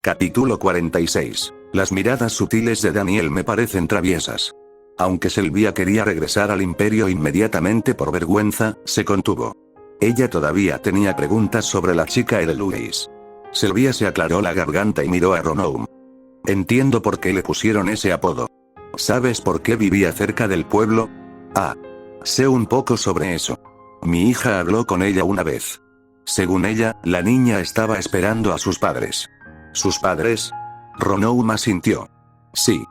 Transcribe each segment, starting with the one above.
Capítulo 46. Las miradas sutiles de Daniel me parecen traviesas. Aunque Sylvia quería regresar al imperio inmediatamente por vergüenza, se contuvo. Ella todavía tenía preguntas sobre la chica Edelweiss. Sylvia se aclaró la garganta y miró a Ronoum. Entiendo por qué le pusieron ese apodo. ¿Sabes por qué vivía cerca del pueblo? Ah. Sé un poco sobre eso. Mi hija habló con ella una vez. Según ella, la niña estaba esperando a sus padres. ¿Sus padres? Ronoum asintió. Sí.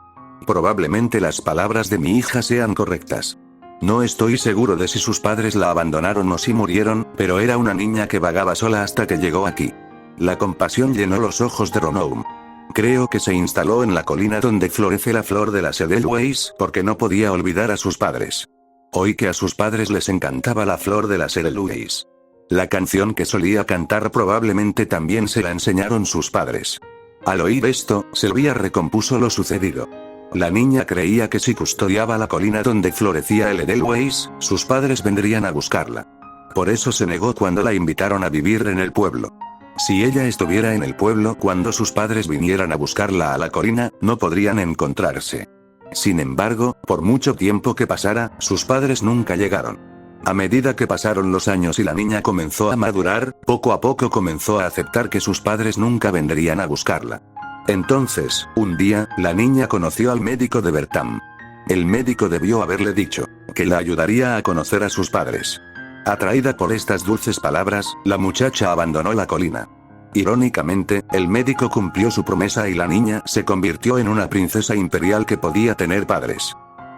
Probablemente las palabras de mi hija sean correctas. No estoy seguro de si sus padres la abandonaron o si murieron, pero era una niña que vagaba sola hasta que llegó aquí. La compasión llenó los ojos de Ronoum. Creo que se instaló en la colina donde florece la flor de las Edelweiss porque no podía olvidar a sus padres. Oí que a sus padres les encantaba la flor de las Edelweiss. La canción que solía cantar probablemente también se la enseñaron sus padres. Al oír esto, Sylvia recompuso lo sucedido. La niña creía que si custodiaba la colina donde florecía el Edelweiss, sus padres vendrían a buscarla. Por eso se negó cuando la invitaron a vivir en el pueblo. Si ella estuviera en el pueblo cuando sus padres vinieran a buscarla a la colina, no podrían encontrarse. Sin embargo, por mucho tiempo que pasara, sus padres nunca llegaron. A medida que pasaron los años y la niña comenzó a madurar, poco a poco comenzó a aceptar que sus padres nunca vendrían a buscarla. Entonces, un día, la niña conoció al médico de Bertam. El médico debió haberle dicho que la ayudaría a conocer a sus padres. Atraída por estas dulces palabras, la muchacha abandonó la colina. Irónicamente, el médico cumplió su promesa y la niña se convirtió en una princesa imperial que podía tener padres.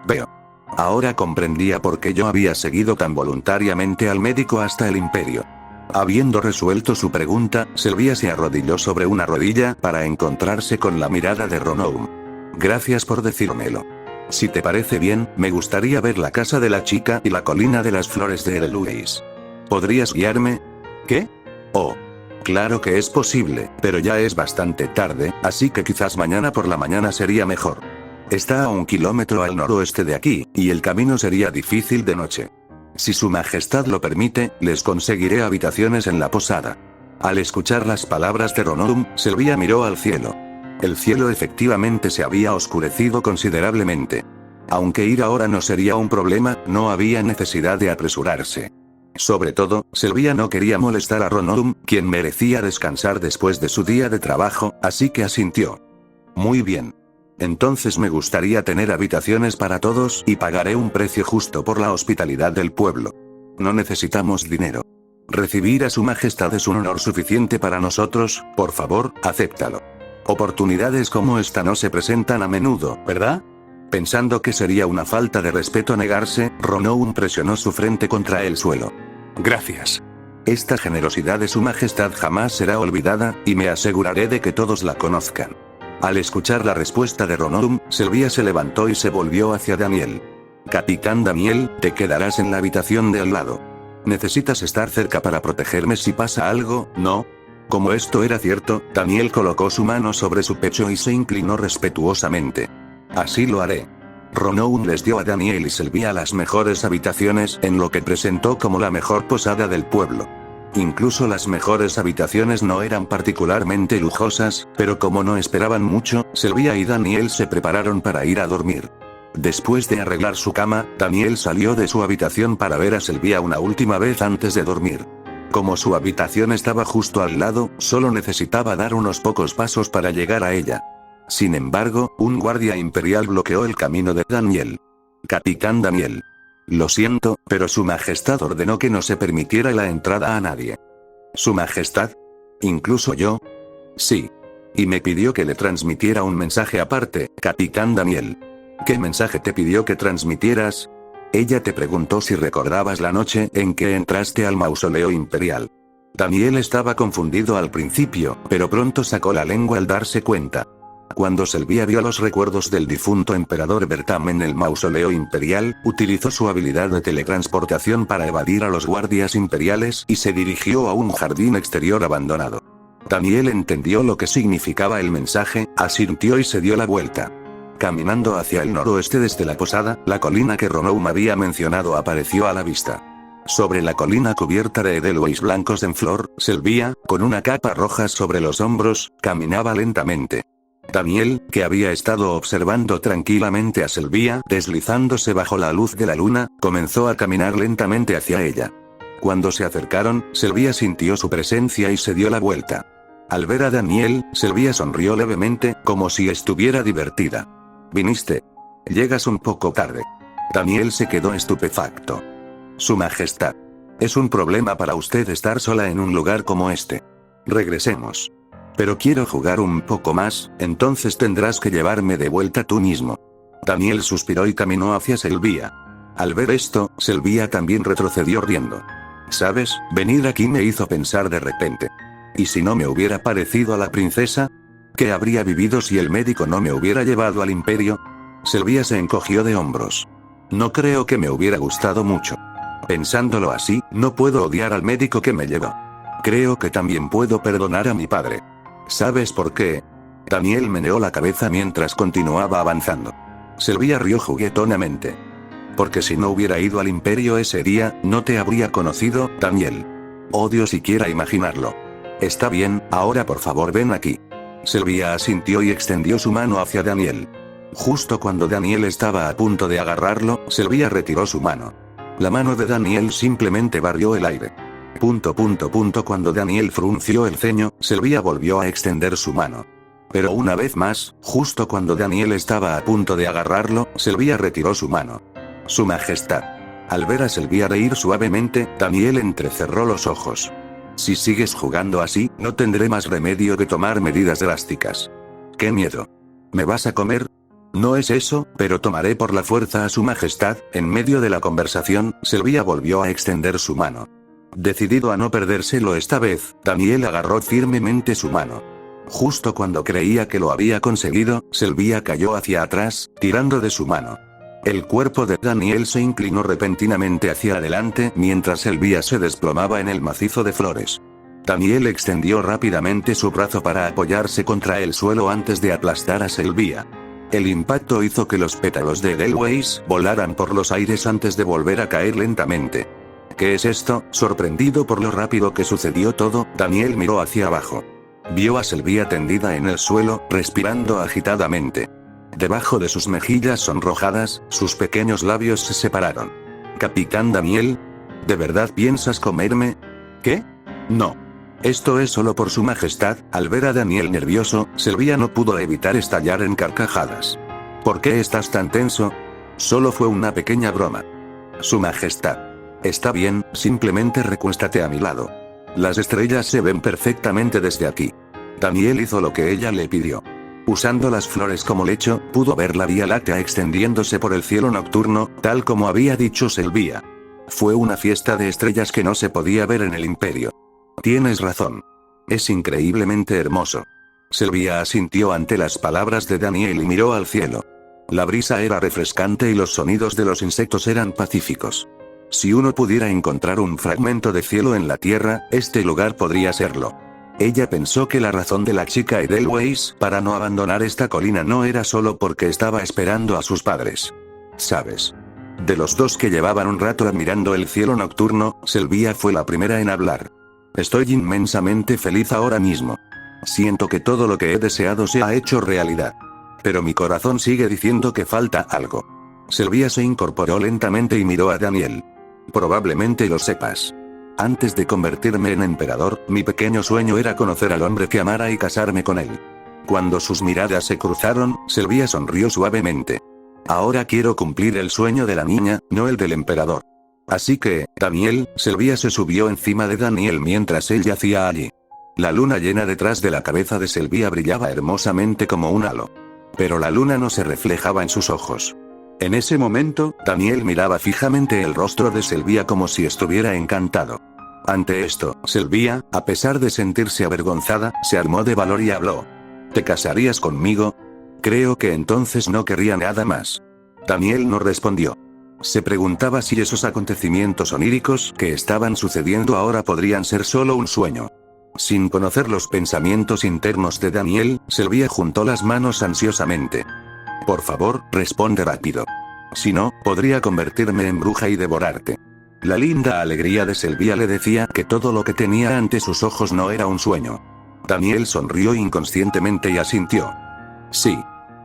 Veo. Ahora comprendía por qué yo había seguido tan voluntariamente al médico hasta el imperio. Habiendo resuelto su pregunta, Sylvia se arrodilló sobre una rodilla para encontrarse con la mirada de Ronoum. Gracias por decírmelo. Si te parece bien, me gustaría ver la casa de la chica y la colina de las flores de Edelweiss. ¿Podrías guiarme? ¿Qué? Oh. Claro que es posible, pero ya es bastante tarde, así que quizás mañana por la mañana sería mejor. Está a 1 kilómetro al noroeste de aquí, y el camino sería difícil de noche. Si su majestad lo permite, les conseguiré habitaciones en la posada. Al escuchar las palabras de Ronoum, Sylvia miró al cielo. El cielo efectivamente se había oscurecido considerablemente. Aunque ir ahora no sería un problema, no había necesidad de apresurarse. Sobre todo, Sylvia no quería molestar a Ronoum, quien merecía descansar después de su día de trabajo, así que asintió. Muy bien. Entonces me gustaría tener habitaciones para todos y pagaré un precio justo por la hospitalidad del pueblo. No necesitamos dinero. Recibir a su majestad es un honor suficiente para nosotros, por favor, acéptalo. Oportunidades como esta no se presentan a menudo, ¿verdad? Pensando que sería una falta de respeto negarse, Ronoum presionó su frente contra el suelo. Gracias. Esta generosidad de su majestad jamás será olvidada, y me aseguraré de que todos la conozcan. Al escuchar la respuesta de Ronoum, Sylvia se levantó y se volvió hacia Daniel. Capitán Daniel, te quedarás en la habitación de al lado. Necesitas estar cerca para protegerme si pasa algo, ¿no? Como esto era cierto, Daniel colocó su mano sobre su pecho y se inclinó respetuosamente. Así lo haré. Ronoum les dio a Daniel y Sylvia las mejores habitaciones en lo que presentó como la mejor posada del pueblo. Incluso las mejores habitaciones no eran particularmente lujosas, pero como no esperaban mucho, Sylvia y Daniel se prepararon para ir a dormir. Después de arreglar su cama, Daniel salió de su habitación para ver a Sylvia una última vez antes de dormir. Como su habitación estaba justo al lado, solo necesitaba dar unos pocos pasos para llegar a ella. Sin embargo, un guardia imperial bloqueó el camino de Daniel. Capitán Daniel. Lo siento, pero su majestad ordenó que no se permitiera la entrada a nadie. ¿Su majestad? ¿Incluso yo? Sí. Y me pidió que le transmitiera un mensaje aparte, Capitán Daniel. ¿Qué mensaje te pidió que transmitieras? Ella te preguntó si recordabas la noche en que entraste al mausoleo imperial. Daniel estaba confundido al principio, pero pronto sacó la lengua al darse cuenta. Cuando Sylvia vio los recuerdos del difunto emperador Bertam en el mausoleo imperial, utilizó su habilidad de teletransportación para evadir a los guardias imperiales y se dirigió a un jardín exterior abandonado. Daniel entendió lo que significaba el mensaje, asintió y se dio la vuelta. Caminando hacia el noroeste desde la posada, la colina que Ronoum había mencionado apareció a la vista. Sobre la colina cubierta de edelweiss blancos en flor, Sylvia, con una capa roja sobre los hombros, caminaba lentamente. Daniel, que había estado observando tranquilamente a Sylvia deslizándose bajo la luz de la luna, comenzó a caminar lentamente hacia ella. Cuando se acercaron, Sylvia sintió su presencia y se dio la vuelta. Al ver a Daniel, Sylvia sonrió levemente, como si estuviera divertida. «¿Viniste? Llegas un poco tarde». Daniel se quedó estupefacto. «Su Majestad. Es un problema para usted estar sola en un lugar como este. Regresemos. Pero quiero jugar un poco más, entonces tendrás que llevarme de vuelta tú mismo». Daniel suspiró y caminó hacia Sylvia. Al ver esto, Sylvia también retrocedió riendo. «¿Sabes? Venir aquí me hizo pensar de repente. ¿Y si no me hubiera parecido a la princesa? ¿Qué habría vivido si el médico no me hubiera llevado al imperio?» Sylvia se encogió de hombros. «No creo que me hubiera gustado mucho. Pensándolo así, no puedo odiar al médico que me llevó. Creo que también puedo perdonar a mi padre. ¿Sabes por qué?» Daniel meneó la cabeza mientras continuaba avanzando. Sylvia rió juguetonamente. «Porque si no hubiera ido al imperio ese día, no te habría conocido, Daniel. Odio siquiera imaginarlo. Está bien, ahora por favor ven aquí». Sylvia asintió y extendió su mano hacia Daniel. Justo cuando Daniel estaba a punto de agarrarlo, Sylvia retiró su mano. La mano de Daniel simplemente barrió el aire. Cuando Daniel frunció el ceño, Sylvia volvió a extender su mano. Pero una vez más, justo cuando Daniel estaba a punto de agarrarlo, Sylvia retiró su mano. «Su Majestad». Al ver a Sylvia reír suavemente, Daniel entrecerró los ojos. «Si sigues jugando así, no tendré más remedio que tomar medidas drásticas». «¡Qué miedo! ¿Me vas a comer?» «No es eso, pero tomaré por la fuerza a su Majestad». En medio de la conversación, Sylvia volvió a extender su mano. Decidido a no perdérselo esta vez, Daniel agarró firmemente su mano. Justo cuando creía que lo había conseguido, Sylvia cayó hacia atrás, tirando de su mano. El cuerpo de Daniel se inclinó repentinamente hacia adelante mientras Sylvia se desplomaba en el macizo de flores. Daniel extendió rápidamente su brazo para apoyarse contra el suelo antes de aplastar a Sylvia. El impacto hizo que los pétalos de edelweiss volaran por los aires antes de volver a caer lentamente. «¿Qué es esto?». Sorprendido por lo rápido que sucedió todo, Daniel miró hacia abajo. Vio a Sylvia tendida en el suelo, respirando agitadamente. Debajo de sus mejillas sonrojadas, sus pequeños labios se separaron. «Capitán Daniel, ¿de verdad piensas comerme?» «¿Qué? No. Esto es solo por su Majestad». Al ver a Daniel nervioso, Sylvia no pudo evitar estallar en carcajadas. «¿Por qué estás tan tenso? Solo fue una pequeña broma». «Su Majestad. Está bien, simplemente recuéstate a mi lado. Las estrellas se ven perfectamente desde aquí». Daniel hizo lo que ella le pidió. Usando las flores como lecho, pudo ver la Vía Láctea extendiéndose por el cielo nocturno, tal como había dicho Sylvia. Fue una fiesta de estrellas que no se podía ver en el imperio. «Tienes razón. Es increíblemente hermoso». Sylvia asintió ante las palabras de Daniel y miró al cielo. La brisa era refrescante y los sonidos de los insectos eran pacíficos. Si uno pudiera encontrar un fragmento de cielo en la tierra, este lugar podría serlo. Ella pensó que la razón de la chica edelweiss para no abandonar esta colina no era solo porque estaba esperando a sus padres. ¿Sabes? De los dos que llevaban un rato admirando el cielo nocturno, Sylvia fue la primera en hablar. «Estoy inmensamente feliz ahora mismo. Siento que todo lo que he deseado se ha hecho realidad. Pero mi corazón sigue diciendo que falta algo». Sylvia se incorporó lentamente y miró a Daniel. «Probablemente lo sepas. Antes de convertirme en emperador, mi pequeño sueño era conocer al hombre que amara y casarme con él». Cuando sus miradas se cruzaron, Sylvia sonrió suavemente. «Ahora quiero cumplir el sueño de la niña, no el del emperador. Así que, Daniel». Sylvia se subió encima de Daniel mientras él yacía allí. La luna llena detrás de la cabeza de Sylvia brillaba hermosamente como un halo. Pero la luna no se reflejaba en sus ojos. En ese momento, Daniel miraba fijamente el rostro de Sylvia como si estuviera encantado. Ante esto, Sylvia, a pesar de sentirse avergonzada, se armó de valor y habló. «¿Te casarías conmigo?». «Creo que entonces no querría nada más». Daniel no respondió. Se preguntaba si esos acontecimientos oníricos que estaban sucediendo ahora podrían ser solo un sueño. Sin conocer los pensamientos internos de Daniel, Sylvia juntó las manos ansiosamente. «Por favor, responde rápido. Si no, podría convertirme en bruja y devorarte». La linda alegría de Sylvia le decía que todo lo que tenía ante sus ojos no era un sueño. Daniel sonrió inconscientemente y asintió. Sí.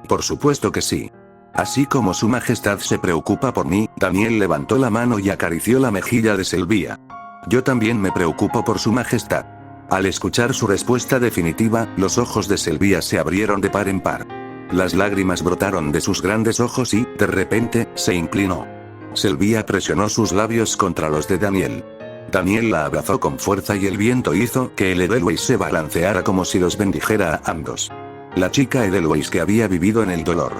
Por supuesto que sí. Así como su majestad se preocupa por mí, Daniel levantó la mano y acarició la mejilla de Sylvia. Yo también me preocupo por su majestad. Al escuchar su respuesta definitiva, los ojos de Sylvia se abrieron de par en par. Las lágrimas brotaron de sus grandes ojos y, de repente, se inclinó. Sylvia presionó sus labios contra los de Daniel. Daniel la abrazó con fuerza y el viento hizo que el Edelweiss se balanceara como si los bendijera a ambos. La chica Edelweiss que había vivido en el dolor.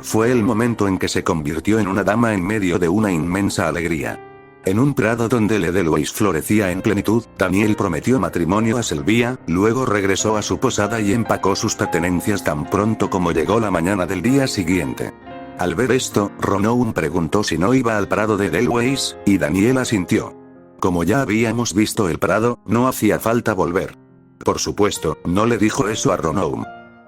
Fue el momento en que se convirtió en una dama en medio de una inmensa alegría. En un prado donde el Edelweiss florecía en plenitud, Daniel prometió matrimonio a Sylvia, luego regresó a su posada y empacó sus pertenencias tan pronto como llegó la mañana del día siguiente. Al ver esto, Ronoun preguntó si no iba al prado de Edelweiss, y Daniel asintió. Como ya habíamos visto el prado, no hacía falta volver. Por supuesto, no le dijo eso a Ronoun.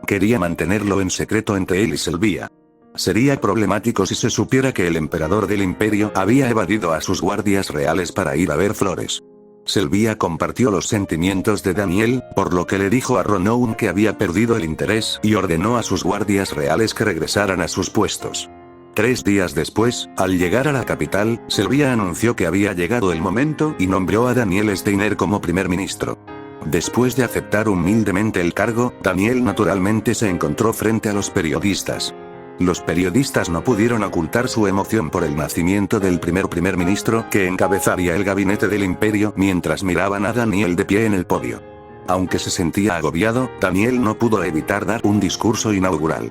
Quería mantenerlo en secreto entre él y Sylvia. Sería problemático si se supiera que el emperador del imperio había evadido a sus guardias reales para ir a ver flores. Sylvia compartió los sentimientos de Daniel, por lo que le dijo a Ronoun que había perdido el interés y ordenó a sus guardias reales que regresaran a sus puestos. 3 días después, al llegar a la capital, Sylvia anunció que había llegado el momento y nombró a Daniel Steiner como primer ministro. Después de aceptar humildemente el cargo, Daniel naturalmente se encontró frente a los periodistas. Los periodistas no pudieron ocultar su emoción por el nacimiento del primer ministro que encabezaría el gabinete del imperio mientras miraban a Daniel de pie en el podio. Aunque se sentía agobiado, Daniel no pudo evitar dar un discurso inaugural.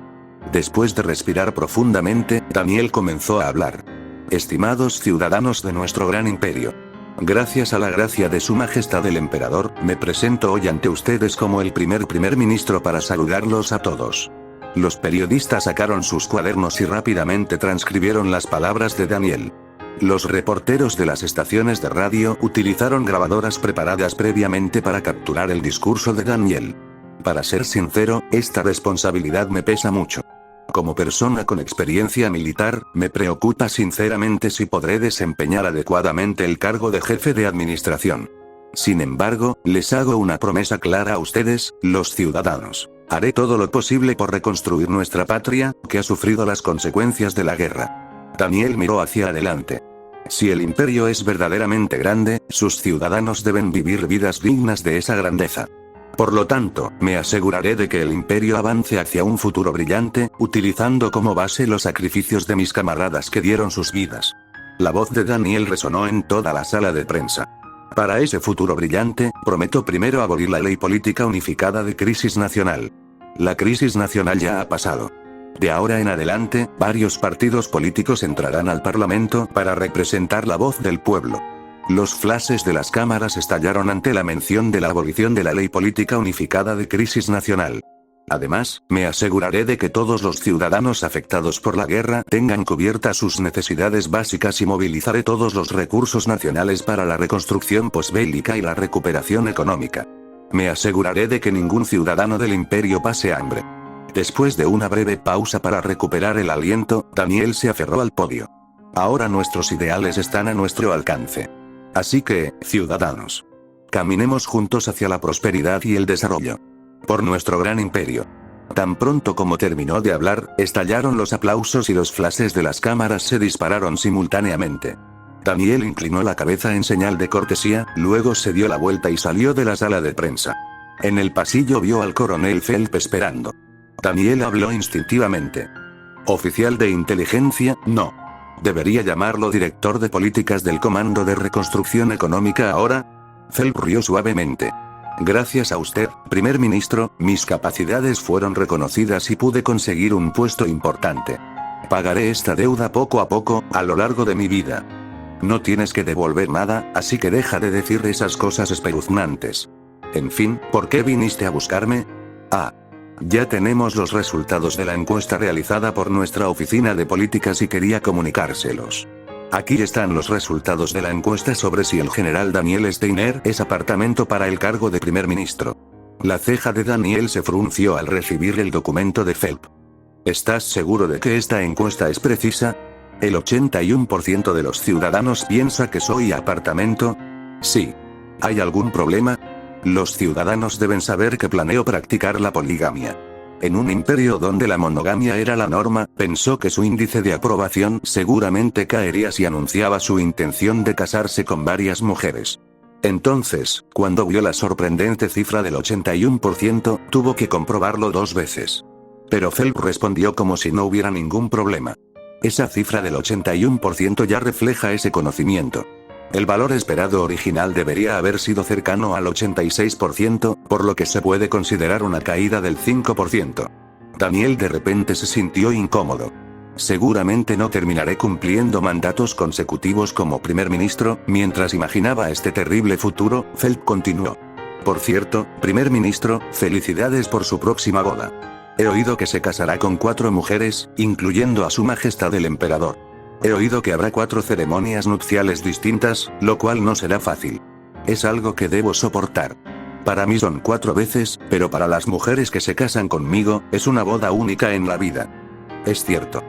Después de respirar profundamente, Daniel comenzó a hablar. Estimados ciudadanos de nuestro gran imperio. Gracias a la gracia de su majestad el emperador, me presento hoy ante ustedes como el primer ministro para saludarlos a todos. Los periodistas sacaron sus cuadernos y rápidamente transcribieron las palabras de Daniel. Los reporteros de las estaciones de radio utilizaron grabadoras preparadas previamente para capturar el discurso de Daniel. Para ser sincero, esta responsabilidad me pesa mucho. Como persona con experiencia militar, me preocupa sinceramente si podré desempeñar adecuadamente el cargo de jefe de administración. Sin embargo, les hago una promesa clara a ustedes, los ciudadanos. Haré todo lo posible por reconstruir nuestra patria, que ha sufrido las consecuencias de la guerra. Daniel miró hacia adelante. Si el imperio es verdaderamente grande, sus ciudadanos deben vivir vidas dignas de esa grandeza. Por lo tanto, me aseguraré de que el imperio avance hacia un futuro brillante, utilizando como base los sacrificios de mis camaradas que dieron sus vidas. La voz de Daniel resonó en toda la sala de prensa. Para ese futuro brillante, prometo primero abolir la ley política unificada de crisis nacional. La crisis nacional ya ha pasado. De ahora en adelante, varios partidos políticos entrarán al Parlamento para representar la voz del pueblo. Los flashes de las cámaras estallaron ante la mención de la abolición de la ley política unificada de crisis nacional. Además, me aseguraré de que todos los ciudadanos afectados por la guerra tengan cubiertas sus necesidades básicas y movilizaré todos los recursos nacionales para la reconstrucción posbélica y la recuperación económica. Me aseguraré de que ningún ciudadano del imperio pase hambre. Después de una breve pausa para recuperar el aliento, Daniel se aferró al podio. Ahora nuestros ideales están a nuestro alcance. Así que, ciudadanos, caminemos juntos hacia la prosperidad y el desarrollo. Por nuestro gran imperio. Tan pronto como terminó de hablar, estallaron los aplausos y los flashes de las cámaras se dispararon simultáneamente. Daniel inclinó la cabeza en señal de cortesía, luego se dio la vuelta y salió de la sala de prensa. En el pasillo vio al coronel Phelps esperando. Daniel habló instintivamente. Oficial de inteligencia, no. ¿Debería llamarlo director de políticas del Comando de Reconstrucción Económica ahora? Phelps rió suavemente. Gracias a usted, primer ministro, mis capacidades fueron reconocidas y pude conseguir un puesto importante. Pagaré esta deuda poco a poco, a lo largo de mi vida. No tienes que devolver nada, así que deja de decir esas cosas espeluznantes. En fin, ¿por qué viniste a buscarme? Ah. Ya tenemos los resultados de la encuesta realizada por nuestra oficina de políticas y quería comunicárselos. Aquí están los resultados de la encuesta sobre si el general Daniel Steiner es apartamento para el cargo de primer ministro. La ceja de Daniel se frunció al recibir el documento de Phelps. ¿Estás seguro de que esta encuesta es precisa? El 81% de los ciudadanos piensa que soy apartamento. Sí. ¿Hay algún problema? Los ciudadanos deben saber que planeo practicar la poligamia. En un imperio donde la monogamia era la norma, pensó que su índice de aprobación seguramente caería si anunciaba su intención de casarse con varias mujeres. Entonces, cuando vio la sorprendente cifra del 81%, tuvo que comprobarlo 2 veces. Pero Phelps respondió como si no hubiera ningún problema. Esa cifra del 81% ya refleja ese conocimiento. El valor esperado original debería haber sido cercano al 86%, por lo que se puede considerar una caída del 5%. Daniel de repente se sintió incómodo. Seguramente no terminaré cumpliendo mandatos consecutivos como primer ministro. Mientras imaginaba este terrible futuro, Phelps continuó. Por cierto, primer ministro, felicidades por su próxima boda. He oído que se casará con 4 mujeres, incluyendo a su majestad el emperador. He oído que habrá 4 ceremonias nupciales distintas, lo cual no será fácil. Es algo que debo soportar. Para mí son 4 veces, pero para las mujeres que se casan conmigo, es una boda única en la vida. Es cierto.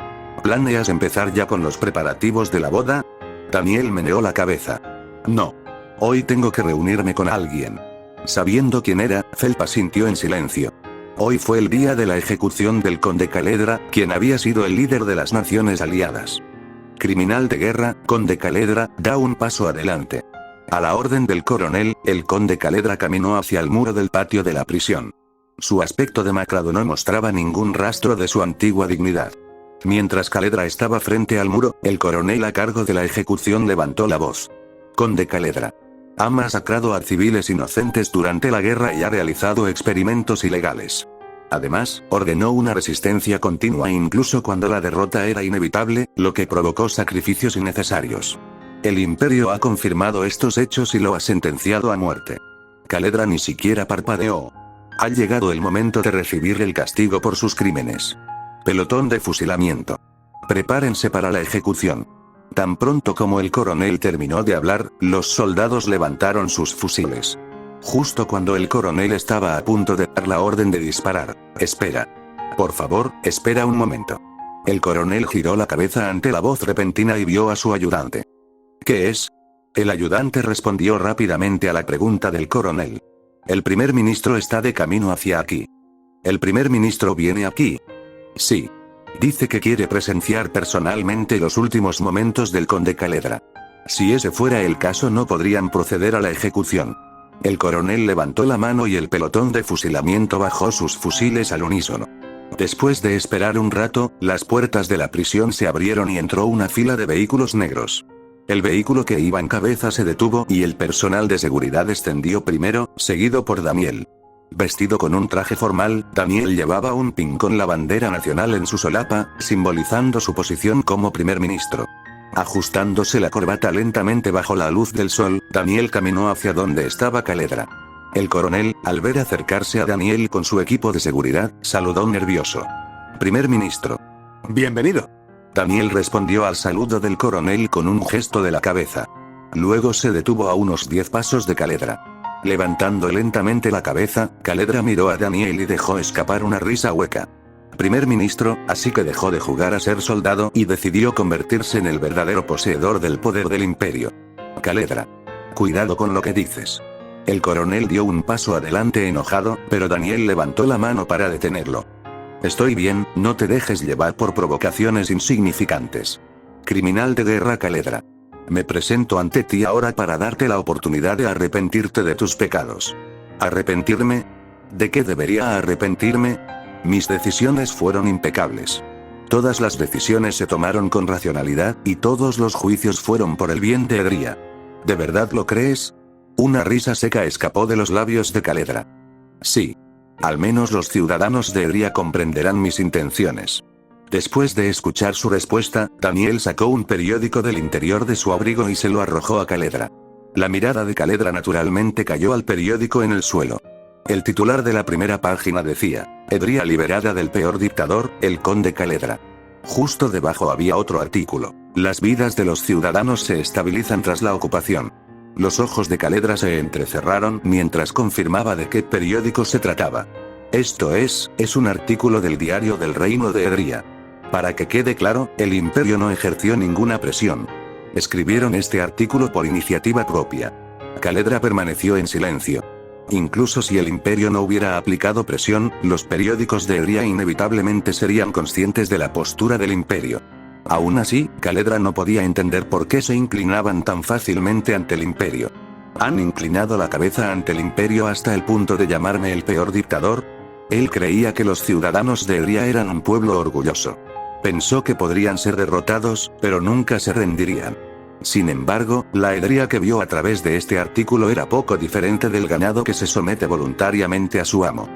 ¿Planeas empezar ya con los preparativos de la boda? Daniel meneó la cabeza. No. Hoy tengo que reunirme con alguien. Sabiendo quién era, Phelps asintió en silencio. Hoy fue el día de la ejecución del conde Caledra, quien había sido el líder de las naciones aliadas. Criminal de guerra, conde Caledra, da un paso adelante. A la orden del coronel, el conde Caledra caminó hacia el muro del patio de la prisión. Su aspecto demacrado no mostraba ningún rastro de su antigua dignidad. Mientras Caledra estaba frente al muro, el coronel a cargo de la ejecución levantó la voz. Conde Caledra. Ha masacrado a civiles inocentes durante la guerra y ha realizado experimentos ilegales. Además, ordenó una resistencia continua incluso cuando la derrota era inevitable, lo que provocó sacrificios innecesarios. El imperio ha confirmado estos hechos y lo ha sentenciado a muerte. Caledra ni siquiera parpadeó. Ha llegado el momento de recibir el castigo por sus crímenes. Pelotón de fusilamiento. Prepárense para la ejecución. Tan pronto como el coronel terminó de hablar, los soldados levantaron sus fusiles. Justo cuando el coronel estaba a punto de dar la orden de disparar. Espera. Por favor, espera un momento. El coronel giró la cabeza ante la voz repentina y vio a su ayudante. ¿Qué es? El ayudante respondió rápidamente a la pregunta del coronel. El primer ministro está de camino hacia aquí. ¿El primer ministro viene aquí? Sí. Dice que quiere presenciar personalmente los últimos momentos del conde Caledra. Si ese fuera el caso, no podrían proceder a la ejecución. El coronel levantó la mano y el pelotón de fusilamiento bajó sus fusiles al unísono. Después de esperar un rato, las puertas de la prisión se abrieron y entró una fila de vehículos negros. El vehículo que iba en cabeza se detuvo y el personal de seguridad descendió primero, seguido por Daniel. Vestido con un traje formal, Daniel llevaba un pin con la bandera nacional en su solapa, simbolizando su posición como primer ministro. Ajustándose la corbata lentamente bajo la luz del sol, Daniel caminó hacia donde estaba Caledra. El coronel, al ver acercarse a Daniel con su equipo de seguridad, saludó nervioso. Primer ministro. Bienvenido. Daniel respondió al saludo del coronel con un gesto de la cabeza. Luego se detuvo a unos 10 pasos de Caledra. Levantando lentamente la cabeza, Caledra miró a Daniel y dejó escapar una risa hueca. Primer ministro, así que dejó de jugar a ser soldado y decidió convertirse en el verdadero poseedor del poder del imperio. Caledra. Cuidado con lo que dices. El coronel dio un paso adelante enojado, pero Daniel levantó la mano para detenerlo. Estoy bien, no te dejes llevar por provocaciones insignificantes. Criminal de guerra Caledra. Me presento ante ti ahora para darte la oportunidad de arrepentirte de tus pecados. ¿Arrepentirme? ¿De qué debería arrepentirme? Mis decisiones fueron impecables. Todas las decisiones se tomaron con racionalidad, y todos los juicios fueron por el bien de Edria. ¿De verdad lo crees? Una risa seca escapó de los labios de Caledra. Sí. Al menos los ciudadanos de Edria comprenderán mis intenciones. Después de escuchar su respuesta, Daniel sacó un periódico del interior de su abrigo y se lo arrojó a Caledra. La mirada de Caledra naturalmente cayó al periódico en el suelo. El titular de la primera página decía: Edria liberada del peor dictador, el conde Caledra. Justo debajo había otro artículo: las vidas de los ciudadanos se estabilizan tras la ocupación. Los ojos de Caledra se entrecerraron mientras confirmaba de qué periódico se trataba. Esto es un artículo del diario del Reino de Edria. Para que quede claro, el imperio no ejerció ninguna presión. Escribieron este artículo por iniciativa propia. Caledra permaneció en silencio. Incluso si el imperio no hubiera aplicado presión, los periódicos de Eria inevitablemente serían conscientes de la postura del imperio. Aún así, Caledra no podía entender por qué se inclinaban tan fácilmente ante el imperio. ¿Han inclinado la cabeza ante el imperio hasta el punto de llamarme el peor dictador? Él creía que los ciudadanos de Eria eran un pueblo orgulloso. Pensó que podrían ser derrotados, pero nunca se rendirían. Sin embargo, la Eria que vio a través de este artículo era poco diferente del ganado que se somete voluntariamente a su amo.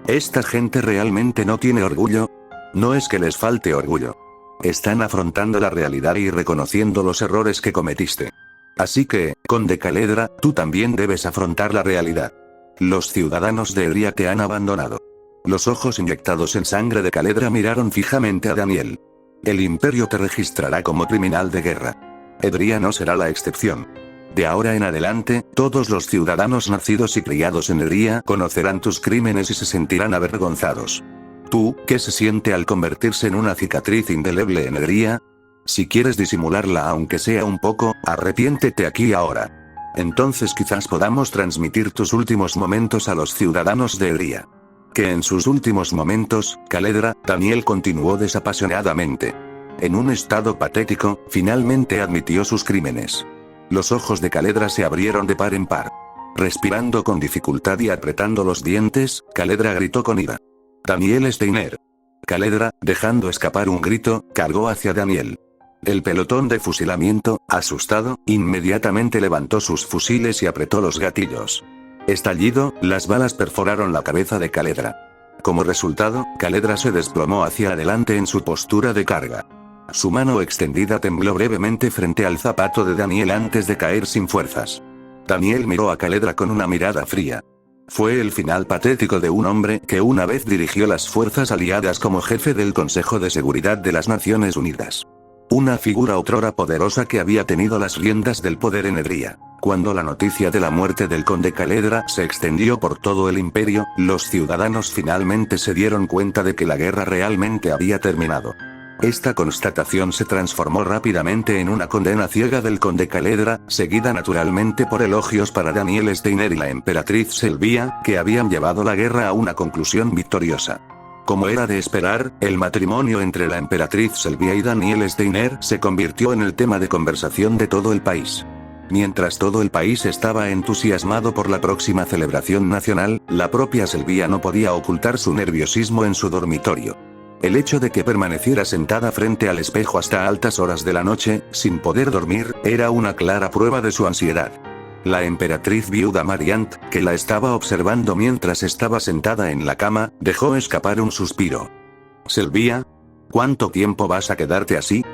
¿Esta gente realmente no tiene orgullo? No es que les falte orgullo. Están afrontando la realidad y reconociendo los errores que cometiste. Así que, conde Caledra, tú también debes afrontar la realidad. Los ciudadanos de Eria te han abandonado. Los ojos inyectados en sangre de Caledra miraron fijamente a Daniel. El imperio te registrará como criminal de guerra. Eria no será la excepción. De ahora en adelante, todos los ciudadanos nacidos y criados en Eria conocerán tus crímenes y se sentirán avergonzados. ¿Tú, qué se siente al convertirse en una cicatriz indeleble en Eria? Si quieres disimularla aunque sea un poco, arrepiéntete aquí y ahora. Entonces quizás podamos transmitir tus últimos momentos a los ciudadanos de Eria. Que en sus últimos momentos, Caledra, Daniel continuó desapasionadamente. En un estado patético, finalmente admitió sus crímenes. Los ojos de Caledra se abrieron de par en par. Respirando con dificultad y apretando los dientes, Caledra gritó con ira. Daniel Steiner. Caledra, dejando escapar un grito, cargó hacia Daniel. El pelotón de fusilamiento, asustado, inmediatamente levantó sus fusiles y apretó los gatillos. Estallido, las balas perforaron la cabeza de Caledra. Como resultado, Caledra se desplomó hacia adelante en su postura de carga. Su mano extendida tembló brevemente frente al zapato de Daniel antes de caer sin fuerzas. Daniel miró a Caledra con una mirada fría. Fue el final patético de un hombre que una vez dirigió las fuerzas aliadas como jefe del Consejo de Seguridad de las Naciones Unidas. Una figura otrora poderosa que había tenido las riendas del poder en Eria. Cuando la noticia de la muerte del conde Caledra se extendió por todo el imperio, los ciudadanos finalmente se dieron cuenta de que la guerra realmente había terminado. Esta constatación se transformó rápidamente en una condena ciega del conde Caledra, seguida naturalmente por elogios para Daniel Steiner y la emperatriz Selvia, que habían llevado la guerra a una conclusión victoriosa. Como era de esperar, el matrimonio entre la emperatriz Selvia y Daniel Steiner se convirtió en el tema de conversación de todo el país. Mientras todo el país estaba entusiasmado por la próxima celebración nacional, la propia Selvia no podía ocultar su nerviosismo en su dormitorio. El hecho de que permaneciera sentada frente al espejo hasta altas horas de la noche, sin poder dormir, era una clara prueba de su ansiedad. La emperatriz viuda Mariant, que la estaba observando mientras estaba sentada en la cama, dejó escapar un suspiro. «Selvia, ¿cuánto tiempo vas a quedarte así?»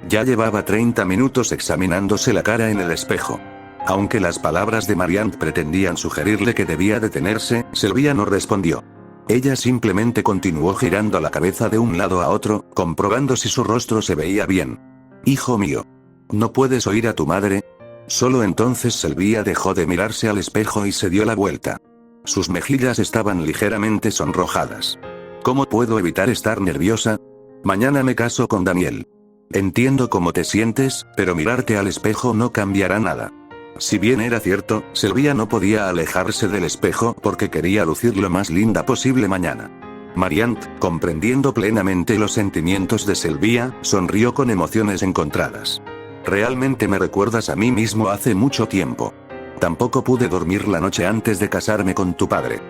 Ya llevaba 30 minutos examinándose la cara en el espejo. Aunque las palabras de Mariant pretendían sugerirle que debía detenerse, Selvia no respondió. Ella simplemente continuó girando la cabeza de un lado a otro, comprobando si su rostro se veía bien. «Hijo mío. ¿No puedes oír a tu madre?» Solo entonces Selvia dejó de mirarse al espejo y se dio la vuelta. Sus mejillas estaban ligeramente sonrojadas. «¿Cómo puedo evitar estar nerviosa? Mañana me caso con Daniel. Entiendo cómo te sientes, pero mirarte al espejo no cambiará nada». Si bien era cierto, Selvia no podía alejarse del espejo porque quería lucir lo más linda posible mañana. Mariant, comprendiendo plenamente los sentimientos de Selvia, sonrió con emociones encontradas. «Realmente me recuerdas a mí mismo hace mucho tiempo. Tampoco pude dormir la noche antes de casarme con tu padre».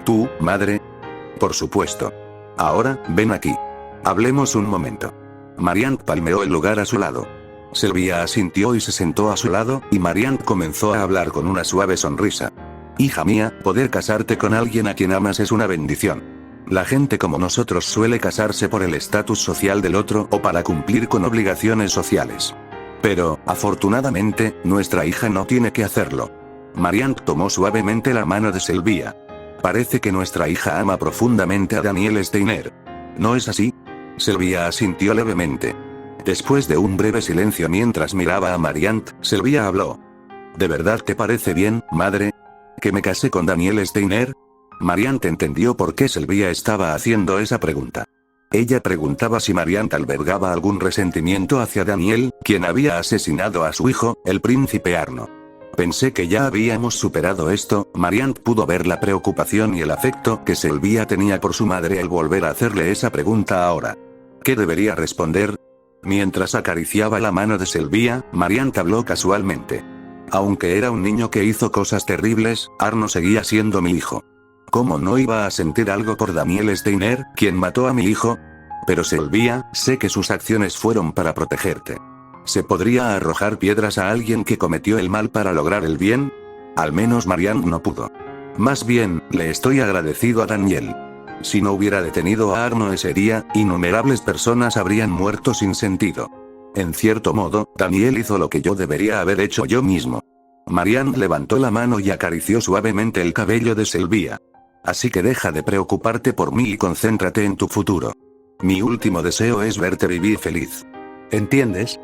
«¿Tu madre?» «Por supuesto. Ahora, ven aquí. Hablemos un momento». Mariant palmeó el lugar a su lado. Selvia asintió y se sentó a su lado, y Mariant comenzó a hablar con una suave sonrisa. «Hija mía, poder casarte con alguien a quien amas es una bendición. La gente como nosotros suele casarse por el estatus social del otro o para cumplir con obligaciones sociales. Pero, afortunadamente, nuestra hija no tiene que hacerlo». Mariant tomó suavemente la mano de Selvia. «Parece que nuestra hija ama profundamente a Daniel Steiner. ¿No es así?» Selvia asintió levemente. Después de un breve silencio mientras miraba a Mariant, Selvia habló. «¿De verdad te parece bien, madre? ¿Que me case con Daniel Steiner?» Mariant entendió por qué Selvia estaba haciendo esa pregunta. Ella preguntaba si Mariant albergaba algún resentimiento hacia Daniel, quien había asesinado a su hijo, el príncipe Arno. Pensé que ya habíamos superado esto. Mariant pudo ver la preocupación y el afecto que Sylvia tenía por su madre al volver a hacerle esa pregunta ahora. ¿Qué debería responder? Mientras acariciaba la mano de Sylvia, Mariant habló casualmente. Aunque era un niño que hizo cosas terribles, Arno seguía siendo mi hijo. ¿Cómo no iba a sentir algo por Daniel Steiner, quien mató a mi hijo? Pero Sylvia, sé que sus acciones fueron para protegerte. ¿Se podría arrojar piedras a alguien que cometió el mal para lograr el bien? Al menos Mariant no pudo. Más bien, le estoy agradecido a Daniel. Si no hubiera detenido a Arno ese día, innumerables personas habrían muerto sin sentido. En cierto modo, Daniel hizo lo que yo debería haber hecho yo mismo. Mariant levantó la mano y acarició suavemente el cabello de Sylvia. Así que deja de preocuparte por mí y concéntrate en tu futuro. Mi último deseo es verte vivir feliz. ¿Entiendes?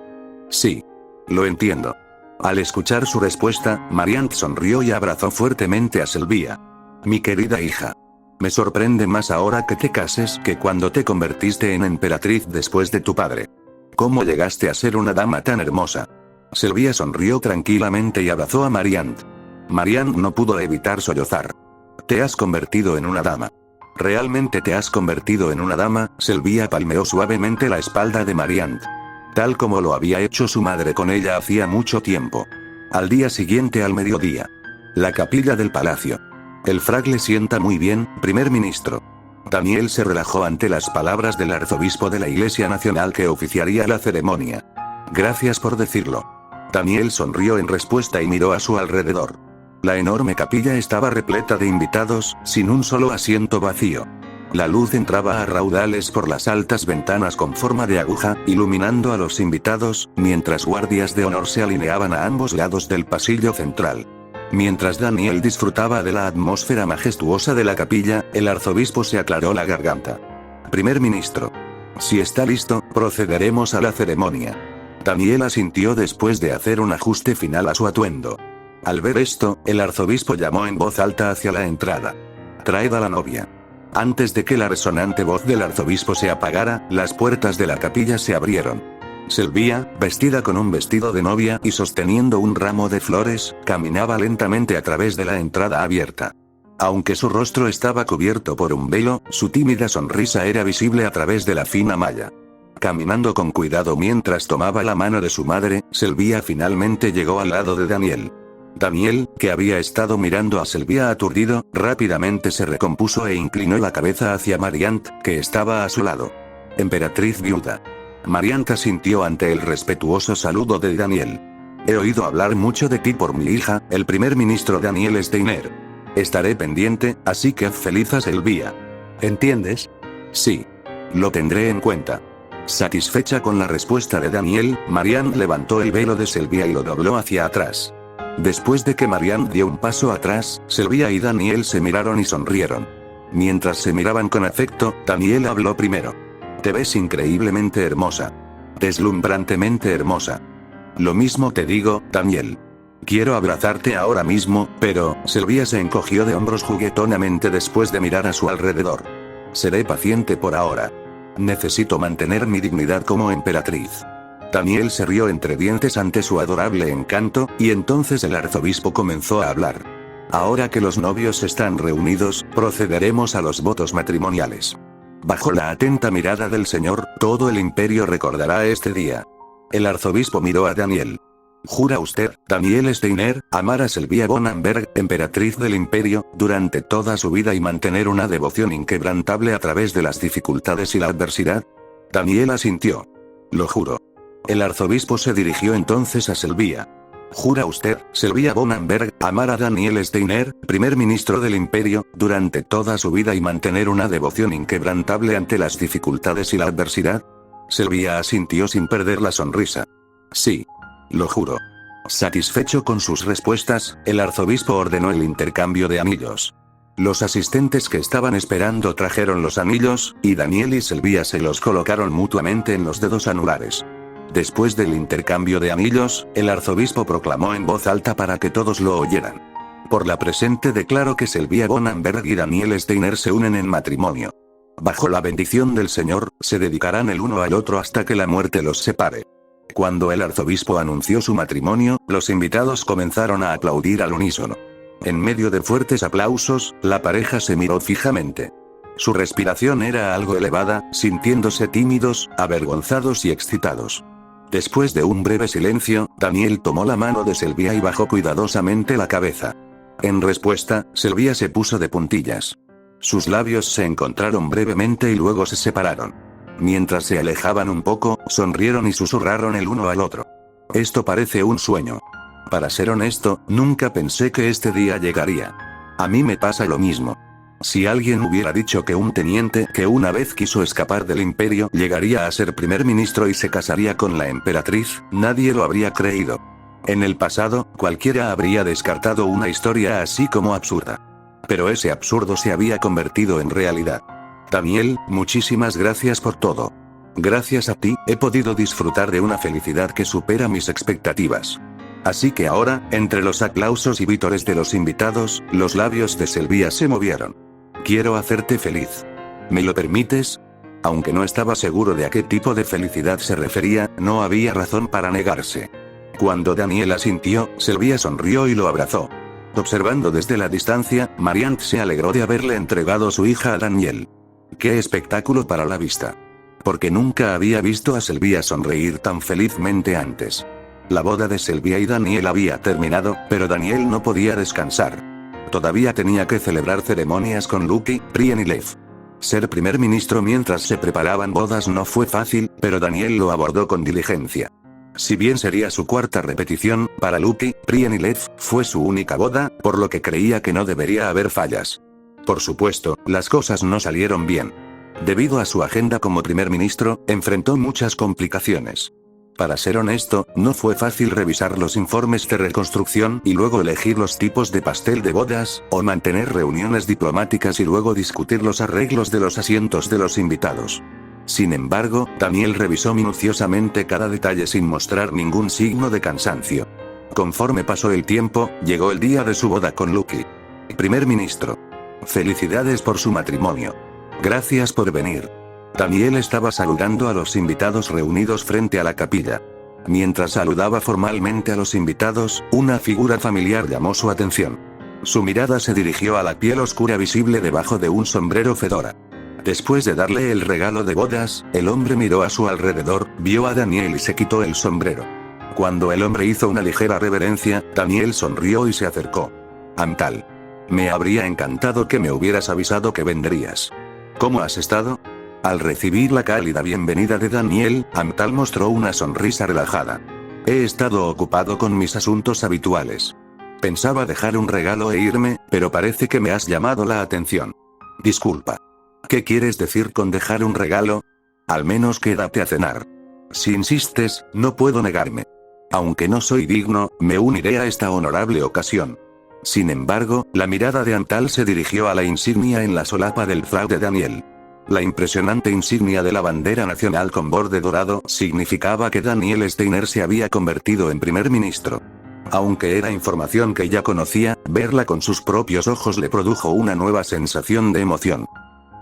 Sí. Lo entiendo. Al escuchar su respuesta, Mariant sonrió y abrazó fuertemente a Sylvia. Mi querida hija. Me sorprende más ahora que te cases que cuando te convertiste en emperatriz después de tu padre. ¿Cómo llegaste a ser una dama tan hermosa? Sylvia sonrió tranquilamente y abrazó a Mariant. Mariant no pudo evitar sollozar. Te has convertido en una dama. ¿Realmente te has convertido en una dama? Sylvia palmeó suavemente la espalda de Mariant. Tal como lo había hecho su madre con ella hacía mucho tiempo. Al día siguiente al mediodía. La capilla del palacio. El fraile sienta muy bien, primer ministro. Daniel se relajó ante las palabras del arzobispo de la Iglesia Nacional que oficiaría la ceremonia. Gracias por decirlo. Daniel sonrió en respuesta y miró a su alrededor. La enorme capilla estaba repleta de invitados, sin un solo asiento vacío. La luz entraba a raudales por las altas ventanas con forma de aguja, iluminando a los invitados, mientras guardias de honor se alineaban a ambos lados del pasillo central. Mientras Daniel disfrutaba de la atmósfera majestuosa de la capilla, el arzobispo se aclaró la garganta. Primer ministro. Si está listo, procederemos a la ceremonia. Daniel asintió después de hacer un ajuste final a su atuendo. Al ver esto, el arzobispo llamó en voz alta hacia la entrada. Traed a la novia. Antes de que la resonante voz del arzobispo se apagara, las puertas de la capilla se abrieron. Sylvia, vestida con un vestido de novia y sosteniendo un ramo de flores, caminaba lentamente a través de la entrada abierta. Aunque su rostro estaba cubierto por un velo, su tímida sonrisa era visible a través de la fina malla. Caminando con cuidado mientras tomaba la mano de su madre, Sylvia finalmente llegó al lado de Daniel. Daniel, que había estado mirando a Sylvia aturdido, rápidamente se recompuso e inclinó la cabeza hacia Mariant, que estaba a su lado. Emperatriz viuda. Mariant asintió ante el respetuoso saludo de Daniel. He oído hablar mucho de ti por mi hija, el primer ministro Daniel Steiner. Estaré pendiente, así que haz feliz a Sylvia. ¿Entiendes? Sí. Lo tendré en cuenta. Satisfecha con la respuesta de Daniel, Mariant levantó el velo de Sylvia y lo dobló hacia atrás. Después de que Mariant dio un paso atrás, Sylvia y Daniel se miraron y sonrieron. Mientras se miraban con afecto, Daniel habló primero. Te ves increíblemente hermosa. Deslumbrantemente hermosa. Lo mismo te digo, Daniel. Quiero abrazarte ahora mismo, pero, Sylvia se encogió de hombros juguetonamente después de mirar a su alrededor. Seré paciente por ahora. Necesito mantener mi dignidad como emperatriz. Daniel se rió entre dientes ante su adorable encanto, y entonces el arzobispo comenzó a hablar. Ahora que los novios están reunidos, procederemos a los votos matrimoniales. Bajo la atenta mirada del señor, todo el imperio recordará este día. El arzobispo miró a Daniel. ¿Jura usted, Daniel Steiner, amar a Sylvia von Amberg, emperatriz del imperio, durante toda su vida y mantener una devoción inquebrantable a través de las dificultades y la adversidad? Daniel asintió. Lo juro. El arzobispo se dirigió entonces a Sylvia. ¿Jura usted, Sylvia von Amberg, amar a Daniel Steiner, primer ministro del imperio, durante toda su vida y mantener una devoción inquebrantable ante las dificultades y la adversidad? Sylvia asintió sin perder la sonrisa. Sí. Lo juro. Satisfecho con sus respuestas, el arzobispo ordenó el intercambio de anillos. Los asistentes que estaban esperando trajeron los anillos, y Daniel y Sylvia se los colocaron mutuamente en los dedos anulares. Después del intercambio de anillos, el arzobispo proclamó en voz alta para que todos lo oyeran. Por la presente declaro que Sylvia von Amberg y Daniel Steiner se unen en matrimonio. Bajo la bendición del Señor, se dedicarán el uno al otro hasta que la muerte los separe. Cuando el arzobispo anunció su matrimonio, los invitados comenzaron a aplaudir al unísono. En medio de fuertes aplausos, la pareja se miró fijamente. Su respiración era algo elevada, sintiéndose tímidos, avergonzados y excitados. Después de un breve silencio, Daniel tomó la mano de Sylvia y bajó cuidadosamente la cabeza. En respuesta, Sylvia se puso de puntillas. Sus labios se encontraron brevemente y luego se separaron. Mientras se alejaban un poco, sonrieron y susurraron el uno al otro. Esto parece un sueño. Para ser honesto, nunca pensé que este día llegaría. A mí me pasa lo mismo. Si alguien hubiera dicho que un teniente que una vez quiso escapar del imperio llegaría a ser primer ministro y se casaría con la emperatriz, nadie lo habría creído. En el pasado, cualquiera habría descartado una historia así como absurda. Pero ese absurdo se había convertido en realidad. Daniel, muchísimas gracias por todo. Gracias a ti, he podido disfrutar de una felicidad que supera mis expectativas. Así que ahora, entre los aplausos y vítores de los invitados, los labios de Sylvia se movieron. Quiero hacerte feliz. ¿Me lo permites? Aunque no estaba seguro de a qué tipo de felicidad se refería, no había razón para negarse. Cuando Daniel asintió, Sylvia sonrió y lo abrazó. Observando desde la distancia, Marianne se alegró de haberle entregado su hija a Daniel. ¡Qué espectáculo para la vista! Porque nunca había visto a Sylvia sonreír tan felizmente antes. La boda de Sylvia y Daniel había terminado, pero Daniel no podía descansar. Todavía tenía que celebrar ceremonias con Lucky, Brienne y Lev. Ser primer ministro mientras se preparaban bodas no fue fácil, pero Daniel lo abordó con diligencia. Si bien sería su cuarta repetición, para Lucky, Brienne y Lev, fue su única boda, por lo que creía que no debería haber fallas. Por supuesto, las cosas no salieron bien. Debido a su agenda como primer ministro, enfrentó muchas complicaciones. Para ser honesto, no fue fácil revisar los informes de reconstrucción y luego elegir los tipos de pastel de bodas, o mantener reuniones diplomáticas y luego discutir los arreglos de los asientos de los invitados. Sin embargo, Daniel revisó minuciosamente cada detalle sin mostrar ningún signo de cansancio. Conforme pasó el tiempo, llegó el día de su boda con Lucky. Primer ministro. Felicidades por su matrimonio. Gracias por venir. Daniel estaba saludando a los invitados reunidos frente a la capilla. Mientras saludaba formalmente a los invitados, una figura familiar llamó su atención. Su mirada se dirigió a la piel oscura visible debajo de un sombrero fedora. Después de darle el regalo de bodas, el hombre miró a su alrededor, vio a Daniel y se quitó el sombrero. Cuando el hombre hizo una ligera reverencia, Daniel sonrió y se acercó. Amtal. Me habría encantado que me hubieras avisado que vendrías. ¿Cómo has estado? Al recibir la cálida bienvenida de Daniel, Amtal mostró una sonrisa relajada. He estado ocupado con mis asuntos habituales. Pensaba dejar un regalo e irme, pero parece que me has llamado la atención. Disculpa. ¿Qué quieres decir con dejar un regalo? Al menos quédate a cenar. Si insistes, no puedo negarme. Aunque no soy digno, me uniré a esta honorable ocasión. Sin embargo, la mirada de Amtal se dirigió a la insignia en la solapa del frac de Daniel. La impresionante insignia de la bandera nacional con borde dorado significaba que Daniel Steiner se había convertido en primer ministro. Aunque era información que ya conocía, verla con sus propios ojos le produjo una nueva sensación de emoción.